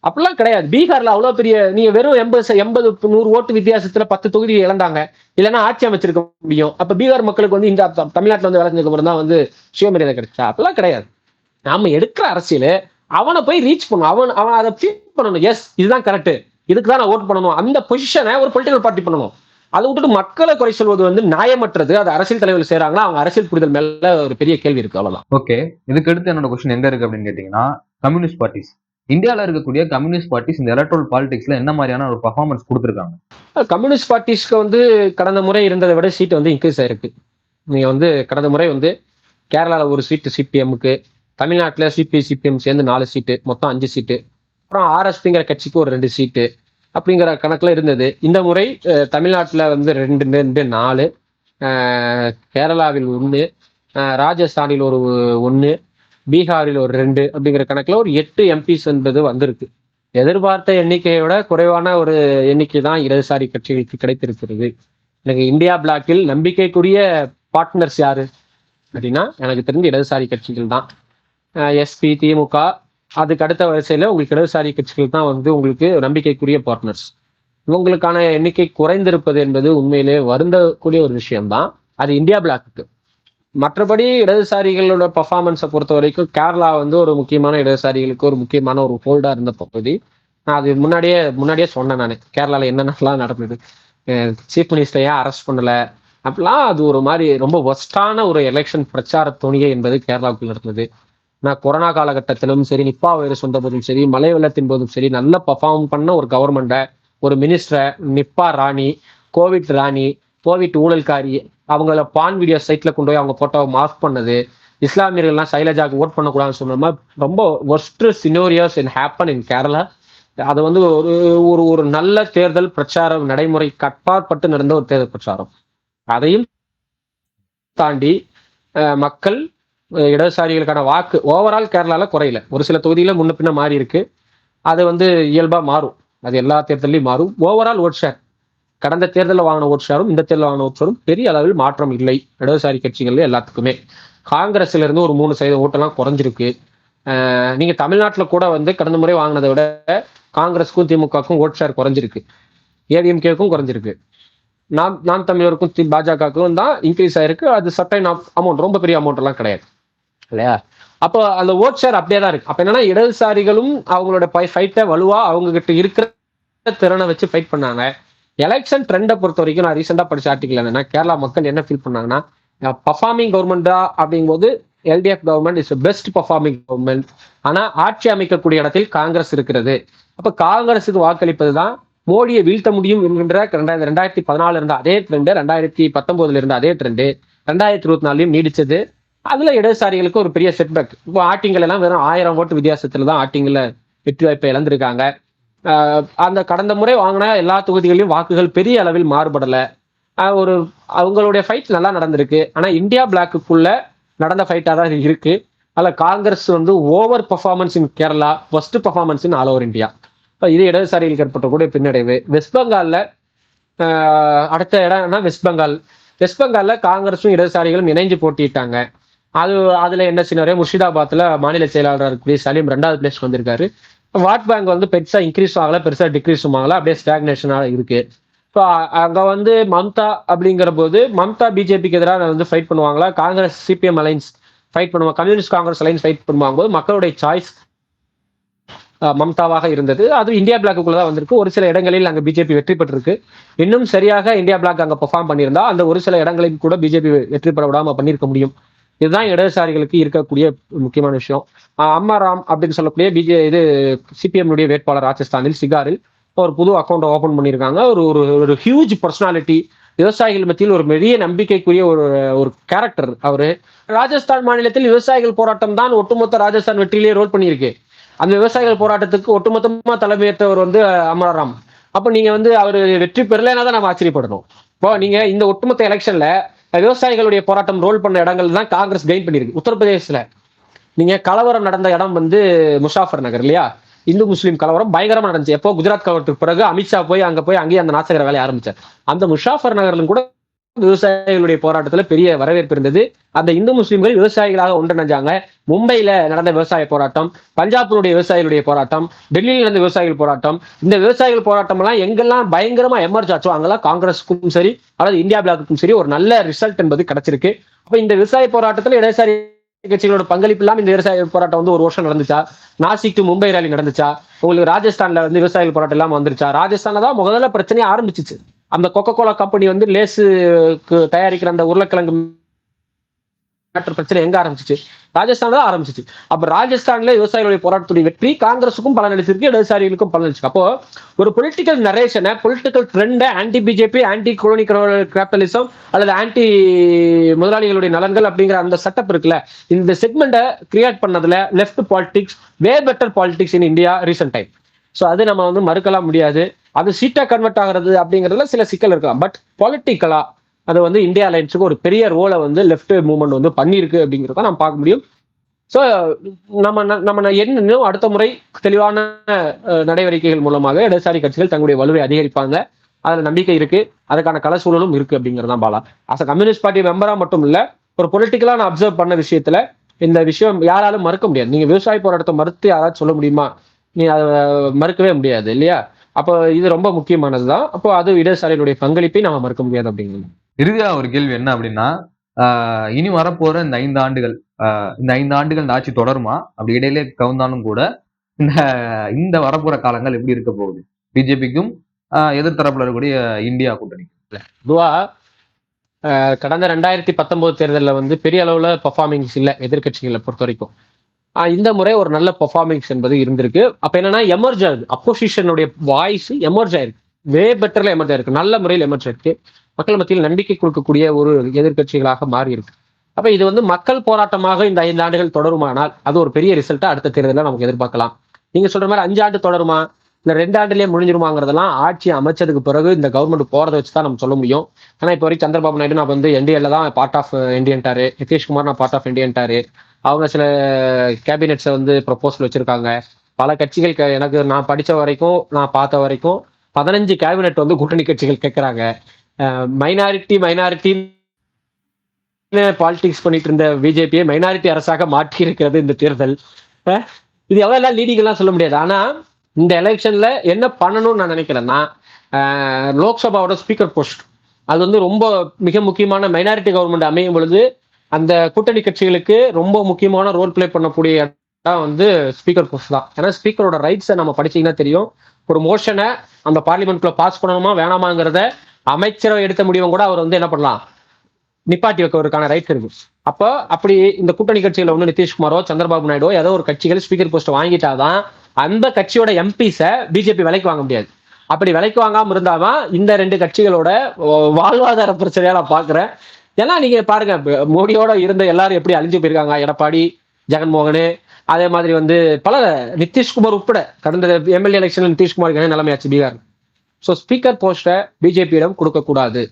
அப்படிலாம் கிடையாது. பீகார்ல அவ்வளவு பெரிய, நீங்க வெறும் 80-100 ஓட்டு வித்தியாசத்துல 10 தொகுதி இழந்தாங்க, இல்லைன்னா ஆட்சி அமைச்சிருக்க முடியும். அப்ப பீகார் மக்களுக்கு வந்து இந்த தமிழ்நாட்டுல வந்து விளைஞ்சதுக்கு அப்புறம் தான் வந்து சுயமரியாதை கிடைச்சா? அப்படிலாம் கிடையாது. நாம எடுக்கிற அரசியல் அவனை போய் ரீச் பண்ணும், அவன் அதை ஃபீல் பண்ணணும். எஸ், இதுதான் கரெக்ட், இதுக்குதான் நான் ஓட் பண்ணணும். அந்த பொசிஷனை ஒரு பொலிட்டிக்கல் பார்ட்டி பண்ணணும். அதை விட்டுட்டு மக்களை குறை சொல்வது வந்து நியாயமற்றது. அது அரசியல் தலைவர்கள் செய்யறாங்கன்னா அவங்க அரசியல் புரிதல் மேல ஒரு பெரிய கேள்வி இருக்கு. அவ்வளவுதான். ஓகே, இதுக்கு அடுத்து என்னோட கொஸ்டின் எங்க இருக்கு அப்படின்னு கேட்டீங்கன்னா, கம்யூனிஸ்ட் பார்ட்டிஸ், இந்தியாவில் இருக்கக்கூடிய கம்யூனிஸ்ட் பார்ட்டிஸ் இந்த எலக்ட்ரல் பாலிடிக்ஸ்ல என்ன மாதிரியான ஒரு பர்ஃபார்மன்ஸ் கொடுத்துருக்காங்க? கம்யூனிஸ்ட் பார்ட்டிஸ்க்கு வந்து கடந்த முறை இருந்ததை விட சீட் வந்து இன்க்ரீஸ் ஆயிருக்கு. நீங்க வந்து கடந்த முறை வந்து கேரளால ஒரு சீட்டு சிபிஎம்முக்கு, தமிழ்நாட்டில் சிபிஎம் சேர்ந்து 4 சீட்டு, மொத்தம் 5 சீட்டு, அப்புறம் ஆர்எஸ்பிங்கிற கட்சிக்கு ஒரு 2 சீட்டு அப்படிங்கிற கணக்குல இருந்தது. இந்த முறை தமிழ்நாட்டில் வந்து 2, 4, கேரளாவில் 1, ராஜஸ்தானில் ஒரு 1, பீகாரில் ஒரு 2 அப்படிங்கிற கணக்குல ஒரு 8 எம்பிஸ் என்பது வந்திருக்கு. எதிர்பார்த்த எண்ணிக்கையோட குறைவான ஒரு எண்ணிக்கை தான் இடதுசாரி கட்சிகளுக்கு கிடைத்திருக்கிறது. எனக்கு இந்தியா பிளாக்கில் நம்பிக்கைக்குரிய பார்ட்னர்ஸ் யாரு அப்படின்னா, எனக்கு தெரிஞ்ச இடதுசாரி கட்சிகள் தான். எஸ்பி, திமுக, அதுக்கு அடுத்த வரிசையில உங்களுக்கு இடதுசாரி கட்சிகள் தான் வந்து உங்களுக்கு நம்பிக்கைக்குரிய பார்ட்னர்ஸ். இவங்களுக்கான எண்ணிக்கை குறைந்திருப்பது என்பது உண்மையிலே வருந்தக்கூடிய ஒரு விஷயம்தான். அது இந்தியா பிளாக்கு. மற்றபடி இடதுசாரிகளோட பர்ஃபார்மன்ஸை பொறுத்த வரைக்கும் கேரளா வந்து ஒரு முக்கியமான இடதுசாரிகளுக்கு ஒரு முக்கியமான ஒரு ஹோல்டா இருந்த பகுதி. நான் அது முன்னாடியே சொன்னேன். நான் கேரளால என்னென்னலாம் நடந்தது, சீஃப் மினிஸ்டர் ஏன் அரெஸ்ட் பண்ணல அப்படிலாம், அது ஒரு மாதிரி ரொம்ப ஒஸ்டான ஒரு எலெக்ஷன் பிரச்சார துணியை என்பது கேரளாவுக்குள்ள இருந்தது. நான் கொரோனா காலகட்டத்திலும் சரி, நிப்பா வைரஸ் வந்த போதும் சரி, மழை வெள்ளத்தின் போதும் சரி, நல்லா பெர்ஃபார்ம் பண்ண ஒரு கவர்மெண்ட்டை, ஒரு மினிஸ்டரை, நிப்பா ராணி, கோவிட் ராணி, கோவிட் ஊழல்காரி, அவங்கள பான் வீடியோ சைட்ல கொண்டு போய் அவங்க போட்டோவை மார்க் பண்ணது, இஸ்லாமியர்கள்லாம் சைலஜாக்கு ஓட் பண்ணக்கூடாதுன்னு சொன்ன மாதிரி ரொம்ப worst scenarios in happen in Kerala. அது வந்து ஒரு ஒரு ஒரு நல்ல தேர்தல் பிரச்சாரம் நடைமுறை கட்பாற்பட்டு நடந்த ஒரு தேர்தல் பிரச்சாரம். அதையும் தாண்டி மக்கள் இடதுசாரிகளுக்கான வாக்கு ஓவரால் கேரளால குறையல. ஒரு சில தொகுதியில முன்ன பின்ன மாறி இருக்கு. அது வந்து இயல்பா மாறும். அது எல்லா தேர்தலையும் மாறும். ஓவரால் ஓட் ஷேர் கடந்த தேர்தலில் வாங்கின ஓட் ஷேரும் இந்த தேர்தலில் வாங்கின ஓட் ஷேரும் பெரிய அளவில் மாற்றம் இல்லை இடதுசாரி கட்சிகள்ல எல்லாத்துக்குமே. காங்கிரஸ்ல இருந்து ஒரு 3% ஓட்டெல்லாம் குறைஞ்சிருக்கு. நீங்க தமிழ்நாட்டில் கூட வந்து கடந்த முறை வாங்கினதை விட காங்கிரஸுக்கும் திமுகவுக்கும் ஓட் ஷேர் குறைஞ்சிருக்கு, ஏடிஎம்கேக்கும் குறைஞ்சிருக்கு, நாம் தமிழருக்கும் பாஜகவுக்கும் தான் இன்க்ரீஸ் ஆயிருக்கு. அது சர்டைன் அமௌண்ட், ரொம்ப பெரிய அமௌண்ட் எல்லாம் கிடையாது இல்லையா. அப்போ அந்த ஓட் ஷேர் அப்படியே தான் இருக்கு. அப்ப என்னன்னா இடதுசாரிகளும் அவங்களோட ஃபைட்டை வலுவா அவங்க கிட்ட இருக்கிற திறனை வச்சு ஃபைட் பண்ணாங்க. எலெக்ஷன் ட்ரெண்டை பொறுத்த வரைக்கும் நான் ரீசெண்டா படிச்ச ஆர்டிகல் என்னன்னா, கேரளா மக்கள் என்ன ஃபீல் பண்ணாங்கன்னா, பர்ஃபார்மிங் கவர்மெண்டா அப்படிங்கும்போது LDF government is best performing government. ஆனா ஆட்சி அமைக்கக்கூடிய இடத்தில் காங்கிரஸ் இருக்கிறது. அப்ப காங்கிரஸுக்கு வாக்களிப்பது தான் மோடியை வீழ்த்த முடியும் என்கின்ற 2014 இருந்த அதே ட்ரெண்டு, 2019 இருந்த அதே ட்ரெண்டு 2024 நீடிச்சது. அதுல இடதுசாரிகளுக்கு ஒரு பெரிய செட்பேக். இப்போ ஆட்டிங்கள் எல்லாம் வெறும் 1000 ஓட்டு வித்தியாசத்துல தான் ஆட்டிங்கள வெற்றி வாய்ப்பை இழந்திருக்காங்க. அந்த கடந்த முறை வாங்கின எல்லா தொகுதிகளிலும் வாக்குகள் பெரிய அளவில் மாறுபடல. ஒரு அவங்களுடைய ஃபைட் நல்லா நடந்திருக்கு. ஆனா இந்தியா பிளாக்குக்குள்ள நடந்த ஃபைட்டா தான் இருக்கு. அதுல காங்கிரஸ் வந்து over performance in Kerala, first performance in all over India. இது இடதுசாரிகளுக்கு ஏற்பட்டக்கூடிய பின்னடைவு. வெஸ்ட் பெங்கால்ல அடுத்த இடம்னா வெஸ்ட் பெங்கால். வெஸ்ட் பெங்கால்ல காங்கிரஸும் இடதுசாரிகளும் இணைஞ்சு போட்டிட்டாங்க. அதுல என்ன சின்ன முர்ஷிதாபாத்ல மாநில செயலாளர் இருக்கக்கூடிய சலீம் 2வது பிளேஸ் வந்திருக்காரு. வாட் பேங்க் வந்து பெருசா இன்க்ரீஸ் ஆகல, பெருசா டிக்ரீஸும் ஆகல, அப்படியே ஸ்டாக்னேஷனா இருக்கு. ஸோ அங்க வந்து மம்தா அப்படிங்கிற போது மம்தா பிஜேபிக்கு எதிராக வந்து ஃபைட் பண்ணுவாங்களா, காங்கிரஸ் சிபிஎம் அலைன்ஸ் ஃபைட் பண்ணுவாங்க, கம்யூனிஸ்ட் காங்கிரஸ் அலைன்ஸ் ஃபைட் பண்ணுவாங்க போது மக்களுடைய சாய்ஸ் மம்தாவாக இருந்தது. அது இந்தியா பிளாக்குள்ள தான் வந்திருக்கு. ஒரு சில இடங்களில் அங்க பிஜேபி வெற்றி பெற்றிருக்கு. இன்னும் சரியாக இந்தியா பிளாக் அங்க பெர்ஃபார்ம் பண்ணியிருந்தா அந்த ஒரு சில இடங்களில் கூட பிஜேபி வெற்றி பெற விடாம பண்ணியிருக்க முடியும். இதுதான் இடதுசாரிகளுக்கு இருக்கக்கூடிய முக்கியமான விஷயம். அம்மா ராம் அப்படின்னு சொல்லக்கூடிய சிபிஎம் வேட்பாளர் ராஜஸ்தானில் சிகாரில் ஒரு புது அக்கௌண்ட் ஓபன் பண்ணியிருக்காங்க. ஒரு ஹியூஜ் பர்சனாலிட்டி, விவசாயிகள் மத்தியில் ஒரு பெரிய நம்பிக்கைக்குரிய ஒரு கேரக்டர் அவரு. ராஜஸ்தான் மாநிலத்தில் விவசாயிகள் போராட்டம் தான் ஒட்டுமொத்த ராஜஸ்தான் வெற்றியிலேயே ரோல் பண்ணியிருக்கு. அந்த விவசாயிகள் போராட்டத்துக்கு ஒட்டுமொத்தமா தலைமையேற்றவர் வந்து அமராராம். அப்ப நீங்க வந்து அவர் வெற்றி பெறலைன்னா தான் நம்ம ஆச்சரியப்படணும். இப்போ நீங்க இந்த ஒட்டுமொத்த எலெக்ஷன்ல விவசாயிகளுடைய போராட்டம் ரோல் பண்ண இடங்கள் தான் காங்கிரஸ் கெயின் பண்ணிருக்கு. உத்தரப்பிரதேசல நீங்க கலவரம் நடந்த இடம் வந்து முஷாஃபர் நகர் இல்லையா, இந்து முஸ்லீம் கலவரம் பயங்கரமா நடந்துச்சு. எப்போ குஜராத் கலவரத்துக்கு பிறகு அமித்ஷா போய் அங்கேயே அந்த நாசகர வேலையை ஆரம்பிச்சார். அந்த முஷாஃபர் நகர்ல கூட விவசாயிகளுடைய போராட்டத்துல பெரிய வரவேற்பு இருந்தது. அந்த இந்து முஸ்லீம்கள் விவசாயிகளாக ஒன்றிணைஞ்சாங்க. மும்பையில நடந்த விவசாய போராட்டம், பஞ்சாபினுடைய விவசாயிகளுடைய போராட்டம், டெல்லியில் நடந்த விவசாயிகள் போராட்டம், இந்த விவசாயிகள் போராட்டம் எல்லாம் எங்கெல்லாம் பயங்கரமா எமர்ஜ் ஆச்சோ அங்கெல்லாம் காங்கிரஸுக்கும் சரி அல்லது இந்தியா பிளாக்குக்கும் சரி ஒரு நல்ல ரிசல்ட் என்பது கிடைச்சிருக்கு. அப்ப இந்த விவசாய போராட்டத்துல இடதுசாரி கட்சிகளோட பங்களிப்பு இல்லாம இந்த விவசாய போராட்டம் வந்து ஒரு வருஷம் நடந்துச்சா? நாசிக் டு மும்பை ரேலி நடந்துச்சா? உங்களுக்கு ராஜஸ்தான்ல வந்து விவசாயிகள் போராட்டம் இல்லாம வந்துருச்சா? ராஜஸ்தான்ல தான் முதல்ல பிரச்சனையே ஆரம்பிச்சிச்சு. அந்த கொக்கோ கோலா கம்பெனி வந்து லேஸுக்கு தயாரிக்கிற அந்த உருளைக்கிழங்கு பிரச்சனை எங்க ஆரம்பிச்சிச்சு? ராஜஸ்தான் தான் ஆரம்பிச்சிச்சு. அப்ப ராஜஸ்தான்ல விவசாயிகளுடைய போராட்டத்துடைய வெற்றி காங்கிரஸுக்கும் பலனளிச்சிருக்கு, இடதுசாரிகளுக்கும் பலனளிச்சிருக்கு. அப்போ ஒரு பொலிட்டிக்கல் நரேஷனை, பொலிட்டிக்கல் ட்ரெண்டை anti BJP, anti colonial capitalism அல்லது ஆன்டி முதலாளிகளுடைய நலன்கள் அப்படிங்கிற அந்த செட்டப் இருக்குல்ல, இந்த செக்மெண்ட்டை கிரியேட் பண்ணதுல left politics way better politics in India recent time. So அது நம்ம வந்து மறுக்கலாம் முடியாது. அது சீட்டா கன்வெர்ட் ஆகிறது அப்படிங்கிறதுல சில சிக்கல் இருக்கலாம். பட் பொலிட்டிக்கலா அது வந்து இந்தியா அலைன்ஸுக்கு ஒரு பெரிய ரோலை வந்து லெஃப்ட் மூவ்மெண்ட் வந்து பண்ணியிருக்கு அப்படிங்கிறத நம்ம பார்க்க முடியும். ஸோ நம்ம என்ன அடுத்த முறை தெளிவான நடவடிக்கைகள் மூலமாக இடதுசாரி கட்சிகள் தங்களுடைய வலுவை அதிகரிப்பாங்க. அதுல நம்பிக்கை இருக்கு, அதுக்கான கள சூழலும் இருக்கு அப்படிங்கிறதான் Bala. As a communist party மெம்பரா மட்டும் இல்ல, ஒரு பொலிட்டிக்கலா நான் அப்சர்வ் பண்ண விஷயத்துல இந்த விஷயம் யாராலும் மறுக்க முடியாது. நீங்க விவசாய போராட்டத்தை மறுத்து யாராச்சும் சொல்ல முடியுமா? நீ அதை மறுக்கவே முடியாது இல்லையா? அப்போ இது ரொம்ப முக்கியமானதுதான். அப்போ அது இடதுசாரிகளுடைய பங்களிப்பை நம்ம மறுக்க முடியாது அப்படிங்கிறது. இறுதியா ஒரு கேள்வி என்ன அப்படின்னா, இனி வரப்போற இந்த 5 ஆண்டுகள் இந்த 5 ஆண்டுகள் இந்த ஆட்சி தொடருமா? அப்படி இடையிலே கவுந்தாலும் கூட இந்த வரப்போற காலங்கள் எப்படி இருக்க போகுது பிஜேபிக்கும் எதிர்த்தரப்புல இருக்கக்கூடிய இந்தியா கூட்டணி? பொதுவா கடந்த 2019 தேர்தலில் வந்து பெரிய அளவுல பர்ஃபார்மிங்ஸ் இல்லை எதிர்கட்சிகளை பொறுத்த வரைக்கும். இந்த முறை ஒரு நல்ல பெர்ஃபார்மன்ஸ் என்பது இருந்திருக்கு. அப்ப என்னன்னா எமர்ஜ் ஆகுது, அப்போசிஷனுடைய வாய்ஸ் எமர்ஜ் ஆயிருக்கு, வே பெட்டர்ல எமர்ஜ் ஆயிருக்கு, நல்ல முறையில் எமர்ஜ் ஆயிருக்கு, மக்கள் மத்தியில் நம்பிக்கை கொடுக்கக்கூடிய ஒரு எதிர்க்கட்சிகளாக மாறி இருக்கு. அப்ப இது வந்து மக்கள் போராட்டமாக இந்த 5 ஆண்டுகள் தொடருமானால் அது ஒரு பெரிய ரிசல்ட்டா அடுத்த தேர்தலில் நமக்கு எதிர்பார்க்கலாம். நீங்க சொல்ற மாதிரி 5 ஆண்டு தொடருமா இல்ல 2 ஆண்டுலயே முடிஞ்சிருமாங்கிறதெல்லாம் ஆட்சி அமைச்சதுக்கு பிறகு இந்த கவர்மெண்ட் போறதை வச்சுதான் நம்ம சொல்ல முடியும். ஆனா இப்போ வரைக்கும் சந்திரபாபு நாயுடு நான் வந்து என்டிஏல தான் பார்ட் ஆஃப் இந்தியன்டாரு, நிதிஷ்குமார் நான் பார்ட் ஆஃப் இந்தியன்டாரு, அவங்க சில கேபினெட்ஸை வந்து ப்ரொபோசல் வச்சிருக்காங்க. பல கட்சிகள் எனக்கு நான் படிச்ச வரைக்கும் நான் பார்த்த வரைக்கும் 15 கேபினெட் வந்து கூட்டணி கட்சிகள் கேட்கறாங்க. மைனாரிட்டி பாலிடிக்ஸ் பண்ணிட்டு இருந்த பிஜேபியை மைனாரிட்டி அரசாக மாற்றி இருக்கிறது இந்த தேர்தல். இது எவ்வளவு லீடிங்லாம் சொல்ல முடியாது. ஆனா இந்த எலெக்ஷன்ல என்ன பண்ணணும்னு நான் நினைக்கிறேன்னா, லோக்சபாவோட ஸ்பீக்கர் போஸ்ட் அது வந்து ரொம்ப மிக முக்கியமான, மைனாரிட்டி கவர்மெண்ட் அமையும் பொழுது அந்த கூட்டணி கட்சிகளுக்கு ரொம்ப முக்கியமான ரோல் பிளே பண்ணக்கூடிய இடம் வந்து ஸ்பீக்கர் போஸ்ட் தான். ஏன்னா ஸ்பீக்கரோட ரைட்ஸை நம்ம படிச்சீங்கன்னா தெரியும். ஒரு மோஷனை அந்த பார்லிமெண்ட்ல பாஸ் பண்ணணுமா வேணாமாங்கிறத அமைச்சரை எடுத்த முடிவும் கூட அவர் வந்து என்ன பண்ணலாம், நிப்பாட்டி வைக்கிறதுக்கான ரைட்ஸ் இருக்கு. அப்போ அப்படி இந்த கூட்டணி கட்சியில ஒன்று நிதிஷ்குமாரோ சந்திரபாபு நாயுடோ ஏதோ ஒரு கட்சிகள் ஸ்பீக்கர் போஸ்ட் வாங்கிட்டாதான் அந்த கட்சியோட எம்பிஸை பிஜேபி விலைக்கு வாங்க முடியாது. அப்படி விலைக்கு வாங்காம இருந்தாதான் இந்த 2 கட்சிகளோட வாழ்வாதார பிரச்சனையா நான் பாக்குறேன். ஏன்னா நீங்க பாருங்க, மோடியோட இருந்த எல்லாரும் எப்படி அழிஞ்சு போயிருக்காங்க, எடப்பாடி, ஜெகன்மோகன், அதே மாதிரி வந்து பல, நிதிஷ்குமார் உட்பட கடந்த எம்எல்ஏ எலெக்ஷன்ல நிதிஷ்குமாருக்கு என்ன நிலைமையாச்சு பீகார். ஸோ ஸ்பீக்கர் போஸ்ட்டை பிஜேபியிடம் கொடுக்கக்கூடாது.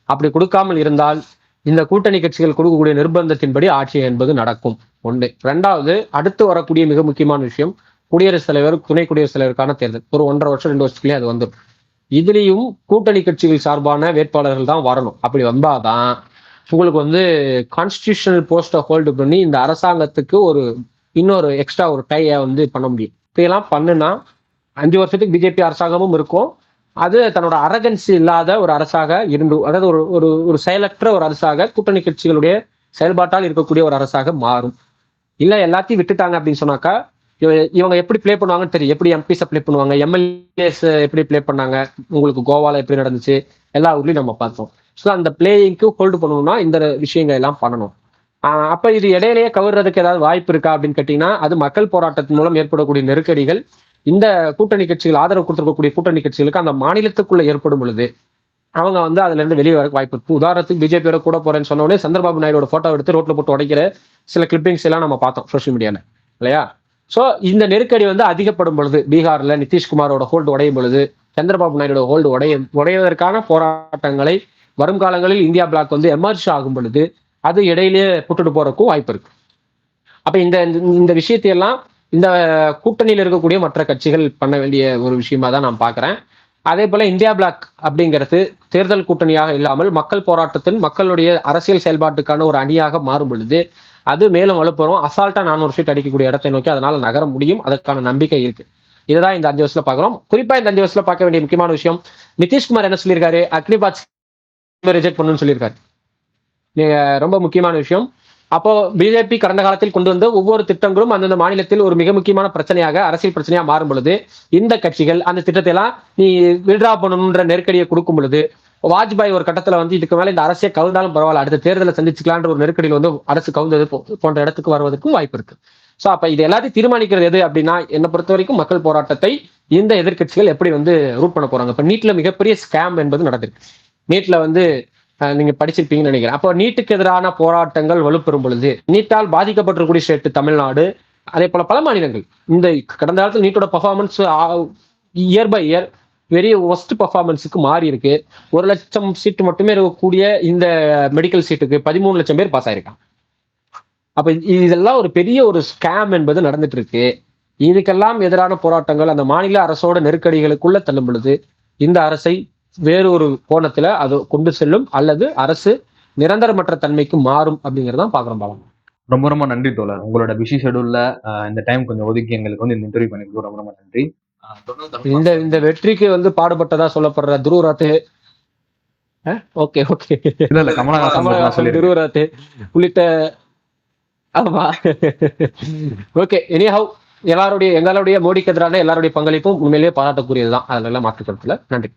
அப்படி கொடுக்காமல் இருந்தால் இந்த கூட்டணி கட்சிகள் கொடுக்கக்கூடிய நிர்பந்தத்தின்படி ஆட்சி என்பது நடக்கும். ஒன்று. 2வது, அடுத்து வரக்கூடிய மிக முக்கியமான விஷயம் குடியரசுத் தலைவர், துணை குடியரசுத் தலைவருக்கான தேர்தல். ஒரு 1.5 வருஷம் 2 வருஷத்துக்குள்ளே அது வந்துடும். இதுலேயும் கூட்டணி கட்சிகள் சார்பான வேட்பாளர்கள் தான் வரணும். அப்படி வந்தாதான் உங்களுக்கு வந்து கான்ஸ்டிடியூஷனல் போஸ்ட்டை ஹோல்டு பண்ணி இந்த அரசாங்கத்துக்கு இன்னொரு எக்ஸ்ட்ரா ஒரு டையை வந்து பண்ண முடியும். இப்படியெல்லாம் பண்ணுனா 5 வருஷத்துக்கு பிஜேபி அரசாங்கமும் இருக்கும். அது தன்னோட அரகன்சி இல்லாத ஒரு அரசாக இருந்து, அதாவது ஒரு செயலற்ற ஒரு அரசாக, கூட்டணி கட்சிகளுடைய செயல்பாட்டால் இருக்கக்கூடிய ஒரு அரசாக மாறும். இல்ல எல்லாத்தையும் விட்டுட்டாங்க அப்படின்னு சொன்னாக்கா இவங்க எப்படி பிளே பண்ணுவாங்கன்னு தெரியும். எப்படி எம்பிஸை பிளே பண்ணுவாங்க, எம்எல்ஏஸ் எப்படி பிளே பண்ணாங்க, உங்களுக்கு கோவால எப்படி நடந்துச்சு, எல்லா ஊர்லயும் நம்ம பார்த்தோம். ஸோ அந்த பிளேயிங்க்கு ஹோல்டு பண்ணணும்னா இந்த விஷயங்கள் எல்லாம் பண்ணணும். அப்ப இது இடையிலேயே கவர்றதுக்கு ஏதாவது வாய்ப்பு இருக்கா அப்படின்னு கேட்டீங்கன்னா, அது மக்கள் போராட்டத்தின் மூலம் ஏற்படக்கூடிய நெருக்கடிகள் இந்த கூட்டணி கட்சிகள் ஆதரவு கொடுத்திருக்கக்கூடிய கூட்டணி கட்சிகளுக்கு அந்த மாநிலத்துக்குள்ள ஏற்படும் பொழுது அவங்க வந்து அதுல இருந்து வெளியே வர வாய்ப்பு இருக்கு. உதாரணத்துக்கு பிஜேபியோட கூட போறேன்னு சொன்ன உடனே சந்திரபாபு நாயுடோட போட்டோ எடுத்து ரோட்ல போட்டு உடைக்கிற சில கிளிப்பிங்ஸ் எல்லாம் நம்ம பார்த்தோம் சோசியல் மீடியால, இல்லையா? ஸோ இந்த நெருக்கடி வந்து அதிகப்படும் பொழுது, பீகார்ல நிதிஷ்குமாரோட ஹோல்டு உடையும் பொழுது, சந்திரபாபு நாயுடோட ஹோல்டு உடைவதற்கான போராட்டங்களை வரும் காலங்களில் இந்தியா பிளாக் வந்து எமர்ஜ் ஆகும் பொழுது அது இடையிலேயே புட்டுட்டு போறதுக்கும் வாய்ப்பு இருக்கு. அப்ப இந்த விஷயத்தையெல்லாம் இந்த கூட்டணியில் இருக்கக்கூடிய மற்ற கட்சிகள் பண்ண வேண்டிய ஒரு விஷயமா தான் நான் பாக்குறேன். அதே போல இந்தியா பிளாக் அப்படிங்கிறது தேர்தல் கூட்டணியாக இல்லாமல் மக்கள் போராட்டத்தில் மக்களுடைய அரசியல் செயல்பாட்டுக்கான ஒரு அணியாக மாறும் பொழுது அது மேலும் வலுப்பெறும். அசால்ட்டா 400 சீட் அடிக்கக்கூடிய இடத்தை நோக்கி அதனால நகர முடியும். அதற்கான நம்பிக்கை இருக்கு. இதுதான் இந்த 5 வருஷத்துல பாக்குறோம். குறிப்பா இந்த 5 வருஷத்துல பார்க்க வேண்டிய முக்கியமான விஷயம், நிதிஷ்குமார் என்ன சொல்லியிருக்காரு, அக்னிபாத் ரிஜெக்ட் பண்ணணும்னு சொல்லியிருக்காரு. நீங்க ரொம்ப முக்கியமான விஷயம். அப்போ பிஜேபி கடந்த காலத்தில் கொண்டு வந்த ஒவ்வொரு திட்டங்களும் அந்தந்த மாநிலத்தில் ஒரு மிக முக்கியமான பிரச்சனையாக, அரசியல் பிரச்சனையா மாறும் பொழுது இந்த கட்சிகள் அந்த திட்டத்தை எல்லாம் நீ விட்ரா பண்ணணும்ன்ற நெருக்கடியை கொடுக்கும் பொழுது, வாஜ்பாய் ஒரு கட்டத்துல வந்து இதுக்கு மேல இந்த அரசியல் கவுந்தாலும் பரவாயில்ல, அடுத்த தேர்தலை சந்திச்சுக்கலான்ற ஒரு நெருக்கடியில் வந்து அரசு கவுந்தது போன்ற இடத்துக்கு வருவதற்கும் வாய்ப்பு இருக்கு. சோ அப்ப இது எல்லாத்தையும் தீர்மானிக்கிறது எது அப்படின்னா, என்னை பொறுத்த வரைக்கும் மக்கள் போராட்டத்தை இந்த எதிர்கட்சிகள் எப்படி வந்து ரூட் பண்ண போறாங்க. இப்ப நீட்ல மிகப்பெரிய ஸ்கேம் என்பது நடந்திருக்கு. நீட்ல வந்து நீங்க படிச்சிருப்பீங்கன்னு நினைக்கிறேன். அப்போ நீட்டுக்கு எதிரான போராட்டங்கள் வலுப்பெறும் பொழுது, நீட்டால் பாதிக்கப்பட்டிருக்கூடிய ஸ்டேட் தமிழ்நாடு, அதே போல பல மாநிலங்கள் இந்த கடந்த காலத்தில் நீட்டோட performance year by year very worst பர்ஃபார்மன்ஸுக்கு மாறி இருக்கு. 1 லட்சம் சீட்டு மட்டுமே இருக்கக்கூடிய இந்த மெடிக்கல் சீட்டுக்கு 13 லட்சம் பேர் பாஸ் ஆயிருக்காங்க. அப்ப இதெல்லாம் ஒரு பெரிய ஒரு ஸ்கேம் என்பது நடந்துட்டு இருக்கு. இதுக்கெல்லாம் எதிரான போராட்டங்கள் அந்த மாநில அரசோட நெருக்கடிகளுக்குள்ள தள்ளும் பொழுது இந்த அரசை வேறு ஒரு கோணத்துல அது கொண்டு செல்லும், அல்லது அரசு நிரந்தரமற்ற தன்மைக்கு மாறும் அப்படிங்கறதான் பாக்குறோம். பாலம், ரொம்ப ரொம்ப நன்றி தோழர். உங்களோட பிஸி ஷெடியூல்ல இந்த டைம் கொஞ்சம் ஒதுக்கி எங்களுக்கு வந்து இந்த இன்டர்வியூ பண்ணிருக்கோம். ரொம்ப ரொம்ப நன்றி. இந்த வெற்றிக்கு வந்து பாடுபட்டதா சொல்லப்படுற துருவராத்து, ஓகே ஓகே, இல்ல கமலஹாசன் துருவராத்து உள்ளிட்ட, ஆமா ஓகே, எனிஹவ் எங்களுடைய மோடிக்கு எதிரான எல்லாருடைய பங்களிப்பும் உண்மையிலேயே பாராட்டக்கூடியதுதான். அதுல எல்லாம் மாற்று கருத்துல. நன்றி.